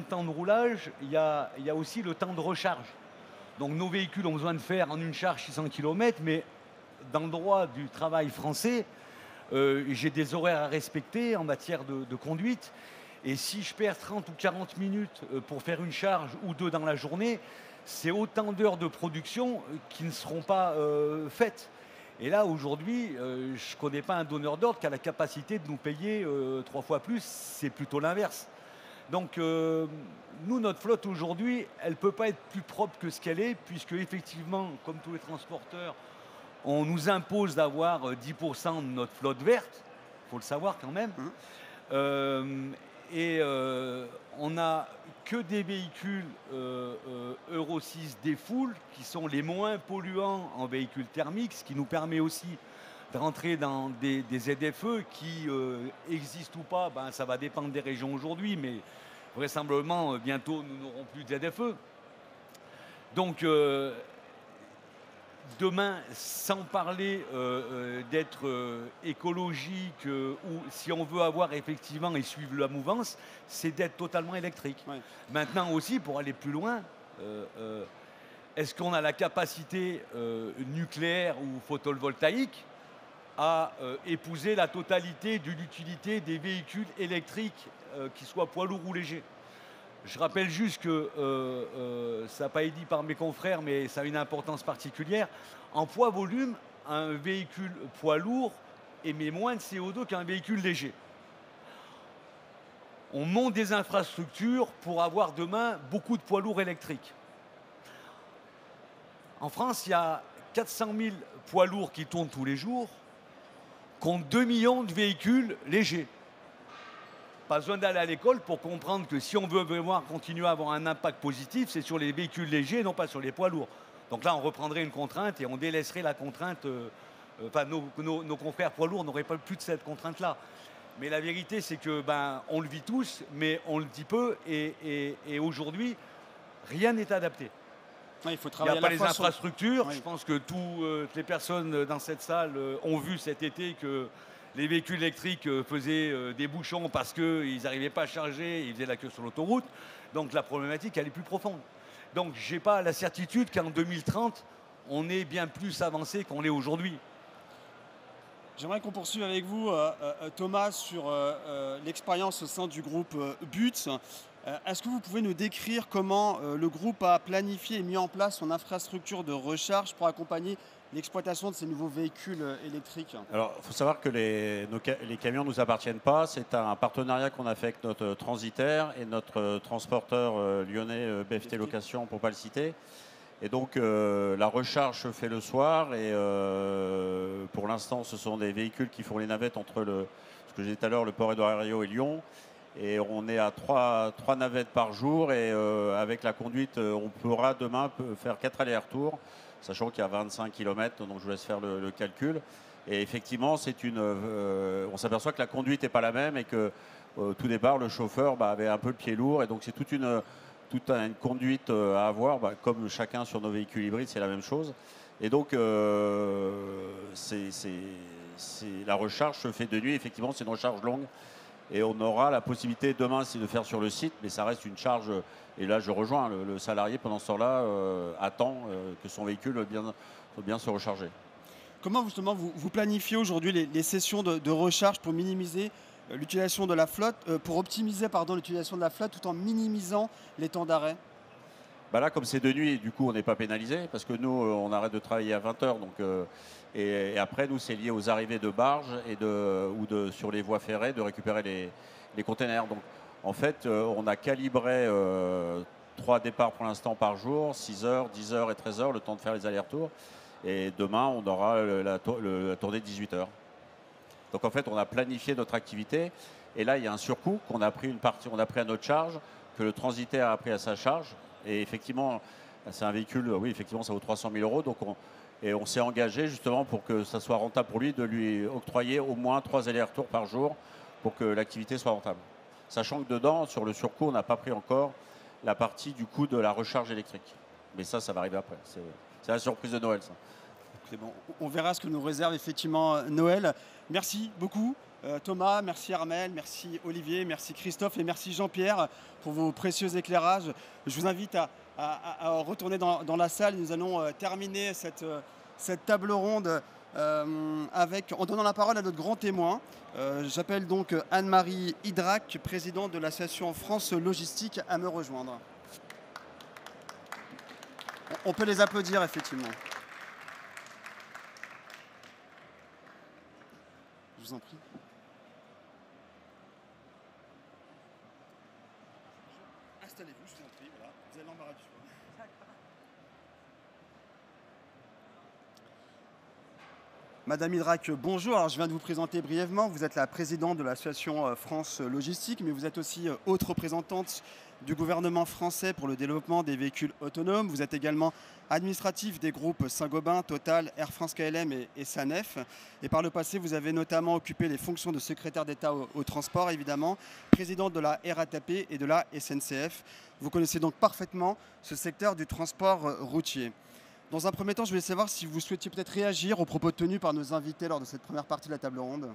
temps de roulage, il y a aussi le temps de recharge. Donc, nos véhicules ont besoin de faire en une charge 600 km, mais dans le droit du travail français, j'ai des horaires à respecter en matière de conduite. Et si je perds 30 ou 40 minutes pour faire une charge ou deux dans la journée, c'est autant d'heures de production qui ne seront pas faites. Et là, aujourd'hui, je ne connais pas un donneur d'ordre qui a la capacité de nous payer 3 fois plus. C'est plutôt l'inverse. Donc, nous, notre flotte aujourd'hui, elle ne peut pas être plus propre que ce qu'elle est, puisque effectivement, comme tous les transporteurs, on nous impose d'avoir 10% de notre flotte verte. Il faut le savoir quand même. On n'a que des véhicules Euro 6 défull qui sont les moins polluants en véhicules thermiques, ce qui nous permet aussi de rentrer dans des ZFE qui existent ou pas. Ça va dépendre des régions aujourd'hui, mais vraisemblablement, bientôt, nous n'aurons plus de ZFE. Donc, demain, sans parler d'être écologique ou si on veut avoir effectivement et suivre la mouvance, c'est d'être totalement électrique. Ouais. Maintenant aussi, pour aller plus loin, est-ce qu'on a la capacité nucléaire ou photovoltaïque à épouser la totalité de l'utilité des véhicules électriques, qu'ils soient poids lourds ou légers? Je rappelle juste que, ça n'a pas été dit par mes confrères, mais ça a une importance particulière. En poids-volume, un véhicule poids lourd émet moins de CO2 qu'un véhicule léger. On monte des infrastructures pour avoir demain beaucoup de poids lourds électriques. En France, il y a 400 000 poids lourds qui tournent tous les jours, contre 2 millions de véhicules légers. Pas besoin d'aller à l'école pour comprendre que si on veut vraiment continuer à avoir un impact positif, c'est sur les véhicules légers et non pas sur les poids lourds. Donc là, on reprendrait une contrainte et on délaisserait la contrainte. Nos confrères poids lourds n'auraient pas plus de cette contrainte-là. Mais la vérité, c'est que on le vit tous, mais on le dit peu. Et aujourd'hui, rien n'est adapté. Ouais, il faut travailler. Il n'y a pas les infrastructures. Oui. Je pense que toutes les personnes dans cette salle ont vu cet été que les véhicules électriques faisaient des bouchons parce qu'ils n'arrivaient pas à charger, ils faisaient la queue sur l'autoroute. Donc la problématique, elle est plus profonde. Donc je n'ai pas la certitude qu'en 2030, on est bien plus avancé qu'on l'est aujourd'hui. J'aimerais qu'on poursuive avec vous, Thomas, sur l'expérience au sein du groupe BUTS. Est-ce que vous pouvez nous décrire comment le groupe a planifié et mis en place son infrastructure de recharge pour accompagner l'exploitation de ces nouveaux véhicules électriques? Alors, il faut savoir que les camions ne nous appartiennent pas. C'est un partenariat qu'on a fait avec notre transitaire et notre transporteur lyonnais BFT Location, pour ne pas le citer. Et donc, la recharge se fait le soir. Et pour l'instant, ce sont des véhicules qui font les navettes entre ce que j'ai dit tout à l'heure, le Port-Édouard Herriot et Lyon. Et on est à 3 navettes par jour. Et avec la conduite, on pourra demain faire 4 allers-retours, sachant qu'il y a 25 km, donc je vous laisse faire le calcul. Et effectivement, on s'aperçoit que la conduite n'est pas la même et que tout départ, le chauffeur avait un peu le pied lourd. Et donc, c'est toute une conduite à avoir, comme chacun sur nos véhicules hybrides, c'est la même chose. Et donc, la recharge se fait de nuit. Effectivement, c'est une recharge longue. Et on aura la possibilité demain, c'est de faire sur le site, mais ça reste une charge. Et là, je rejoins le salarié pendant ce temps-là, attend que son véhicule bien se recharger. Comment justement vous planifiez aujourd'hui les sessions de recharge pour minimiser l'utilisation de la flotte, pour optimiser l'utilisation de la flotte tout en minimisant les temps d'arrêt? Bah là, comme c'est de nuit, du coup, on n'est pas pénalisé parce que nous, on arrête de travailler à 20 h. Donc, et après, nous, c'est lié aux arrivées de barges sur les voies ferrées de récupérer les containers. Donc, en fait, on a calibré 3 départs pour l'instant par jour, 6 h, 10 h et 13 h, le temps de faire les allers-retours. Et demain, on aura la tournée de 18 h. Donc, en fait, on a planifié notre activité. Et là, il y a un surcoût qu'on a pris on a pris à notre charge, que le transitaire a pris à sa charge. Et effectivement, c'est un véhicule, oui, effectivement, ça vaut 300 000 €. Donc on s'est engagé justement pour que ça soit rentable pour lui, de lui octroyer au moins 3 allers-retours par jour pour que l'activité soit rentable. Sachant que dedans, sur le surcoût, on n'a pas pris encore la partie du coût de la recharge électrique. Mais ça va arriver après. C'est la surprise de Noël, ça. Bon, on verra ce que nous réserve effectivement Noël. Merci beaucoup. Thomas, merci Armelle, merci Olivier, merci Christophe et merci Jean-Pierre pour vos précieux éclairages. Je vous invite à retourner dans la salle. Nous allons terminer cette table ronde en donnant la parole à notre grand témoin. J'appelle donc Anne-Marie Hydrac, présidente de l'association France Logistique, à me rejoindre. On peut les applaudir effectivement. Je vous en prie. Installez-vous, je vous en prie. Voilà. Vous avez l'embarras du choix. Madame Hydrac, bonjour. Alors, je viens de vous présenter brièvement. Vous êtes la présidente de l'association France Logistique, mais vous êtes aussi haute représentante du gouvernement français pour le développement des véhicules autonomes. Vous êtes également administratif des groupes Saint-Gobain, Total, Air France KLM et SANEF. Et par le passé, vous avez notamment occupé les fonctions de secrétaire d'État au transport, évidemment, présidente de la RATP et de la SNCF. Vous connaissez donc parfaitement ce secteur du transport routier. Dans un premier temps, je voulais savoir si vous souhaitiez peut-être réagir aux propos tenus par nos invités lors de cette première partie de la table ronde.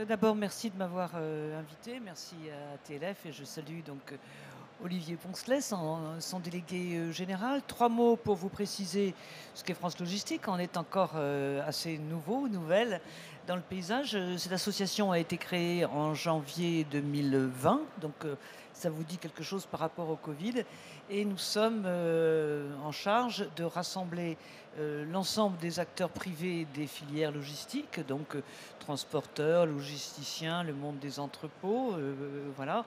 D'abord, merci de m'avoir invité, merci à TLF et je salue donc Olivier Poncelet, son délégué général. 3 mots pour vous préciser ce qu'est France Logistique. On est encore assez nouvelle dans le paysage. Cette association a été créée en janvier 2020, donc ça vous dit quelque chose par rapport au Covid. Et nous sommes en charge de rassembler l'ensemble des acteurs privés des filières logistiques, donc transporteurs, logisticiens, le monde des entrepôts, voilà,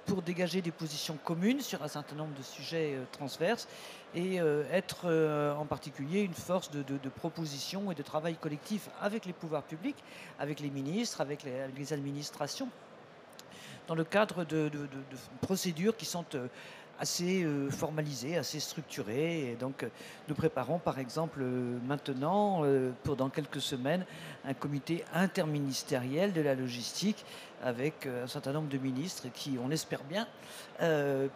pour dégager des positions communes sur un certain nombre de sujets transverses et être en particulier une force de proposition et de travail collectif avec les pouvoirs publics, avec les ministres, avec les administrations, dans le cadre de procédures qui sont assez formalisées, assez structurées. Et donc, nous préparons par exemple maintenant, pour dans quelques semaines, un comité interministériel de la logistique avec un certain nombre de ministres qui, on l'espère bien,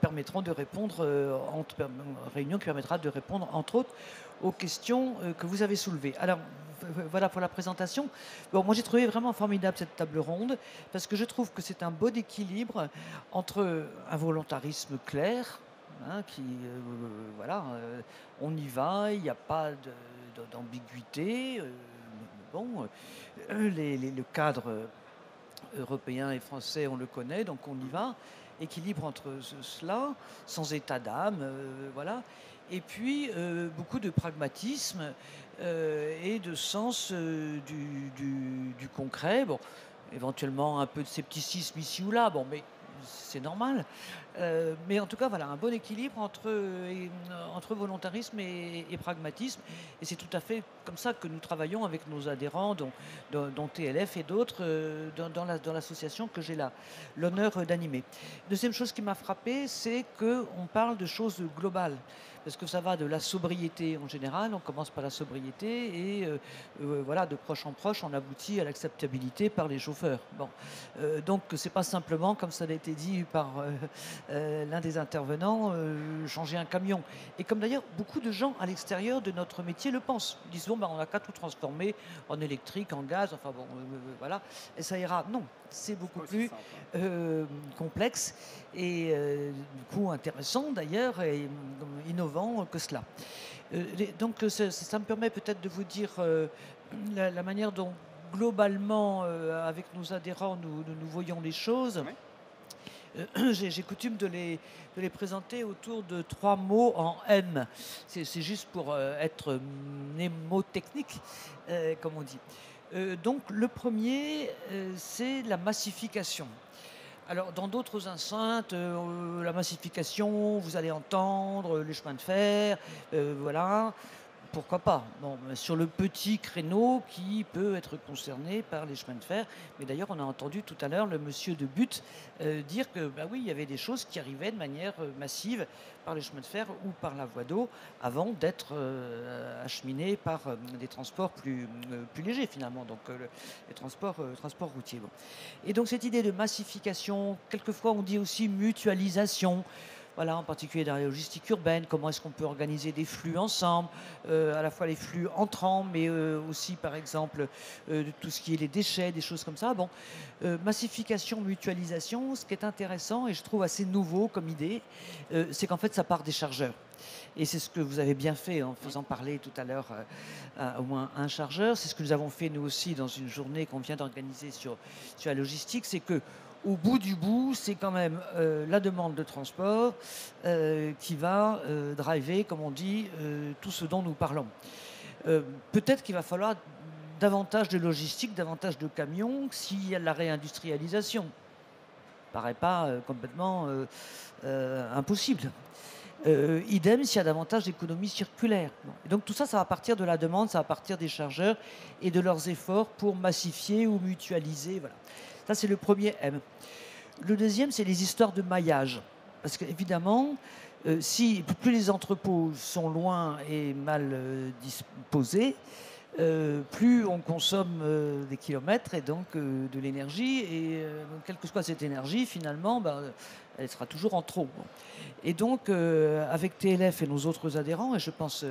permettront de répondre, réunion qui permettra de répondre entre autres aux questions que vous avez soulevées. Alors, voilà pour la présentation. Bon, moi j'ai trouvé vraiment formidable cette table ronde parce que je trouve que c'est un bon équilibre entre un volontarisme clair, hein, voilà, on y va, il n'y a pas d'ambiguïté. Le cadre européen et français, on le connaît, donc on y va. Équilibre entre cela, sans état d'âme, voilà. Et puis beaucoup de pragmatisme et de sens du concret. Bon, éventuellement un peu de scepticisme ici ou là, bon, mais c'est normal. Mais en tout cas, voilà, un bon équilibre entre volontarisme et pragmatisme. Et c'est tout à fait comme ça que nous travaillons avec nos adhérents, dont TLF et d'autres, dans l'association que j'ai l'honneur d'animer. Deuxième chose qui m'a frappé, c'est qu'on parle de choses globales. Parce que ça va de la sobriété en général, on commence par la sobriété et voilà, de proche en proche, on aboutit à l'acceptabilité par les chauffeurs. Bon, donc c'est pas simplement, comme ça a été dit par l'un des intervenants changer un camion. Et comme d'ailleurs beaucoup de gens à l'extérieur de notre métier le pensent. Ils disent bon, on n'a qu'à tout transformer en électrique, en gaz, enfin bon, voilà, et ça ira. Non, c'est beaucoup plus complexe et du coup intéressant d'ailleurs et innovant que cela. Donc ça me permet peut-être de vous dire la manière dont globalement, avec nos adhérents, nous voyons les choses. J'ai coutume de les présenter autour de 3 mots en M. C'est juste pour être mnémotechnique, comme on dit. Donc le premier, c'est la massification. Alors dans d'autres enceintes, la massification, vous allez entendre les chemins de fer, voilà. Pourquoi pas? Bon, sur le petit créneau qui peut être concerné par les chemins de fer. Mais d'ailleurs, on a entendu tout à l'heure le monsieur de But dire que, bah oui, il y avait des choses qui arrivaient de manière massive par les chemins de fer ou par la voie d'eau avant d'être acheminées par des transports plus légers finalement, donc les transports routiers. Bon. Et donc cette idée de massification, quelquefois on dit aussi mutualisation. Voilà, en particulier dans la logistique urbaine, comment est-ce qu'on peut organiser des flux ensemble, à la fois les flux entrants, mais aussi, par exemple, tout ce qui est les déchets, des choses comme ça. Bon, massification, mutualisation, ce qui est intéressant et je trouve assez nouveau comme idée, c'est qu'en fait, ça part des chargeurs. Et c'est ce que vous avez bien fait en faisant parler tout à l'heure au moins un chargeur. C'est ce que nous avons fait, nous aussi, dans une journée qu'on vient d'organiser sur la logistique, c'est que au bout du bout, c'est quand même la demande de transport qui va driver, comme on dit, tout ce dont nous parlons. Peut-être qu'il va falloir davantage de logistique, davantage de camions s'il y a de la réindustrialisation. Ça ne paraît pas complètement impossible. Idem s'il y a davantage d'économie circulaire. Bon. Et donc tout ça, ça va partir de la demande, ça va partir des chargeurs et de leurs efforts pour massifier ou mutualiser. Voilà. Ça, c'est le premier M. Le deuxième, c'est les histoires de maillage. Parce qu'évidemment, si plus les entrepôts sont loin et mal disposés, plus on consomme des kilomètres et donc de l'énergie. Et quelle que soit cette énergie, finalement, elle sera toujours en trop. Bon. Et donc, avec TLF et nos autres adhérents, et je pense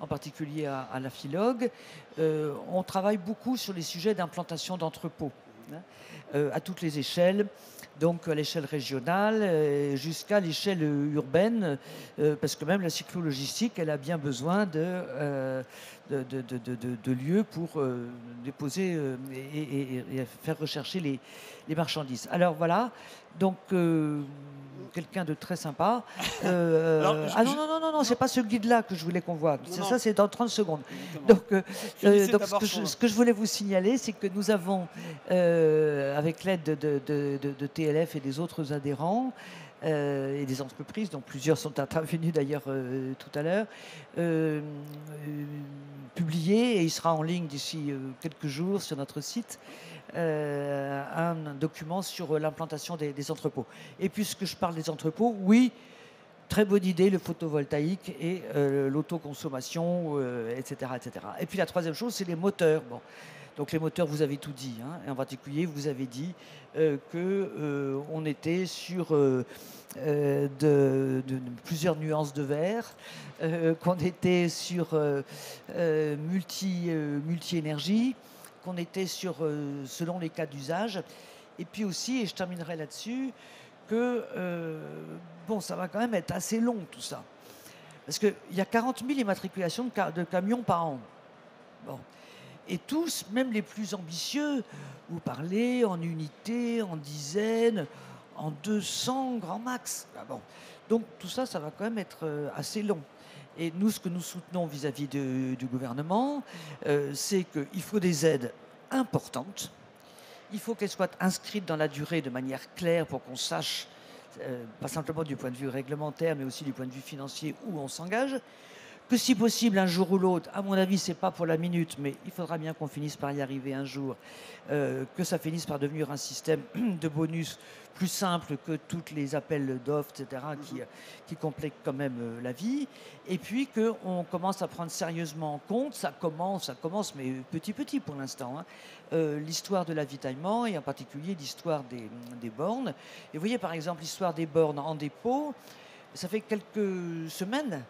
en particulier à la Philog, on travaille beaucoup sur les sujets d'implantation d'entrepôts. À toutes les échelles, donc à l'échelle régionale jusqu'à l'échelle urbaine, parce que même la cyclo-logistique, elle a bien besoin de lieux pour déposer et faire rechercher les marchandises. Alors voilà, donc quelqu'un de très sympa. Non, c'est pas ce guide-là que je voulais qu'on voit. Ça, c'est dans 30 secondes. Donc ce que je voulais vous signaler, c'est que nous avons, avec l'aide de TLF et des autres adhérents, et des entreprises, dont plusieurs sont intervenues d'ailleurs tout à l'heure, publié, et il sera en ligne d'ici quelques jours sur notre site, un document sur l'implantation des entrepôts. Et puisque je parle des entrepôts, oui, très bonne idée, le photovoltaïque et l'autoconsommation, etc., etc. Et puis la troisième chose, c'est les moteurs. Bon. Donc les moteurs, vous avez tout dit, hein, et en particulier, vous avez dit qu'on était sur plusieurs nuances de vert, qu'on était sur multi-énergie, qu'on était sur selon les cas d'usage, et puis aussi, et je terminerai là-dessus, que bon, ça va quand même être assez long tout ça, parce qu'il y a 40 000 immatriculations de camions par an. Bon. Et tous, même les plus ambitieux, vous parlez en unités, en dizaines, en 200 grand max. Ah bon. Donc tout ça, ça va quand même être assez long. Et nous, ce que nous soutenons vis-à-vis du gouvernement, c'est qu'il faut des aides importantes. Il faut qu'elles soient inscrites dans la durée de manière claire pour qu'on sache, pas simplement du point de vue réglementaire, mais aussi du point de vue financier, où on s'engage. que si possible un jour ou l'autre, à mon avis c'est pas pour la minute, mais il faudra bien qu'on finisse par y arriver un jour, que ça finisse par devenir un système de bonus plus simple que tous les appels d'offres, etc., qui compliquent quand même la vie, et puis qu'on commence à prendre sérieusement en compte, ça commence, mais petit pour l'instant, hein, l'histoire de l'avitaillement, et en particulier l'histoire des bornes. Et vous voyez par exemple l'histoire des bornes en dépôt, ça fait quelques semaines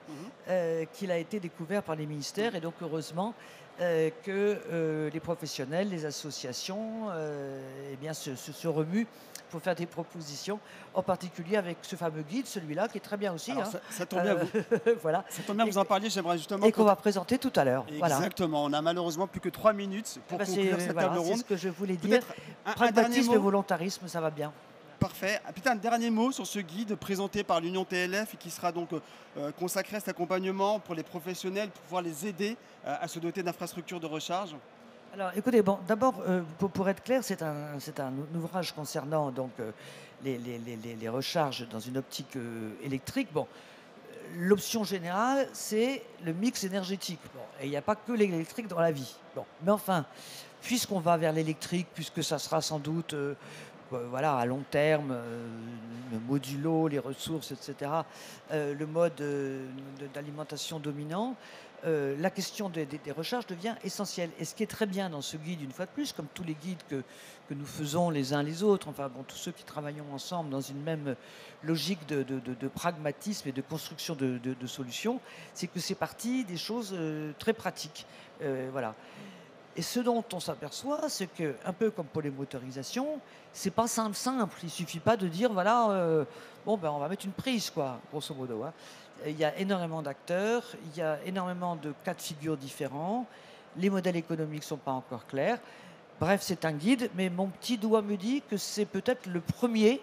qu'il a été découvert par les ministères, et donc heureusement que les professionnels, les associations eh bien, se remuent pour faire des propositions, en particulier avec ce fameux guide, celui-là, qui est très bien aussi. Alors, hein. ça tombe bien, voilà. Ça tombe bien que vous en parliez, j'aimerais justement... Et qu'on va présenter tout à l'heure. Exactement, on a malheureusement plus que 3 minutes pour conclure cette table ronde. C'est ce que je voulais dire. Pragmatisme et volontarisme, ça va bien. Parfait. Peut-être un dernier mot sur ce guide présenté par l'Union TLF et qui sera donc consacré à cet accompagnement pour les professionnels pour pouvoir les aider à se doter d'infrastructures de recharge. Alors, écoutez, bon, d'abord, pour être clair, c'est un ouvrage concernant donc, les recharges dans une optique électrique. Bon, l'option générale, c'est le mix énergétique. Bon, et il n'y a pas que l'électrique dans la vie. Bon, mais enfin, puisqu'on va vers l'électrique, puisque ça sera sans doute... voilà, à long terme, le modulo, les ressources, etc., le mode d'alimentation dominant, la question des recharges devient essentielle. Et ce qui est très bien dans ce guide, une fois de plus, comme tous les guides que nous faisons les uns les autres, enfin bon, tous ceux qui travaillons ensemble dans une même logique de pragmatisme et de construction de solutions, c'est que c'est parti des choses très pratiques. Voilà. Et ce dont on s'aperçoit, c'est que, un peu comme pour les motorisations, c'est pas simple. Il suffit pas de dire, voilà, bon, ben, on va mettre une prise, quoi, grosso modo. Hein. Il y a énormément d'acteurs, il y a énormément de cas de figure différents, les modèles économiques sont pas encore clairs. Bref, c'est un guide, mais mon petit doigt me dit que c'est peut-être le premier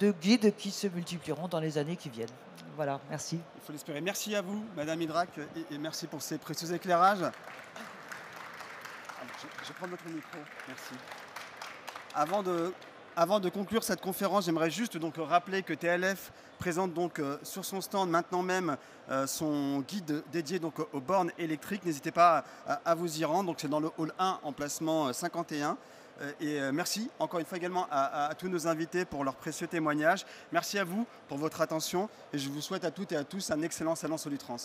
de guides qui se multiplieront dans les années qui viennent. Voilà, merci. Il faut l'espérer. Merci à vous, Madame Hydrac, et merci pour ces précieux éclairages. Je prends votre micro, merci. Avant de conclure cette conférence, j'aimerais juste donc rappeler que TLF présente donc sur son stand maintenant même son guide dédié donc aux bornes électriques. N'hésitez pas à vous y rendre. Donc c'est dans le hall 1, emplacement 51. Et merci encore une fois également à tous nos invités pour leurs précieux témoignages. Merci à vous pour votre attention et je vous souhaite à toutes et à tous un excellent salon Solutrans.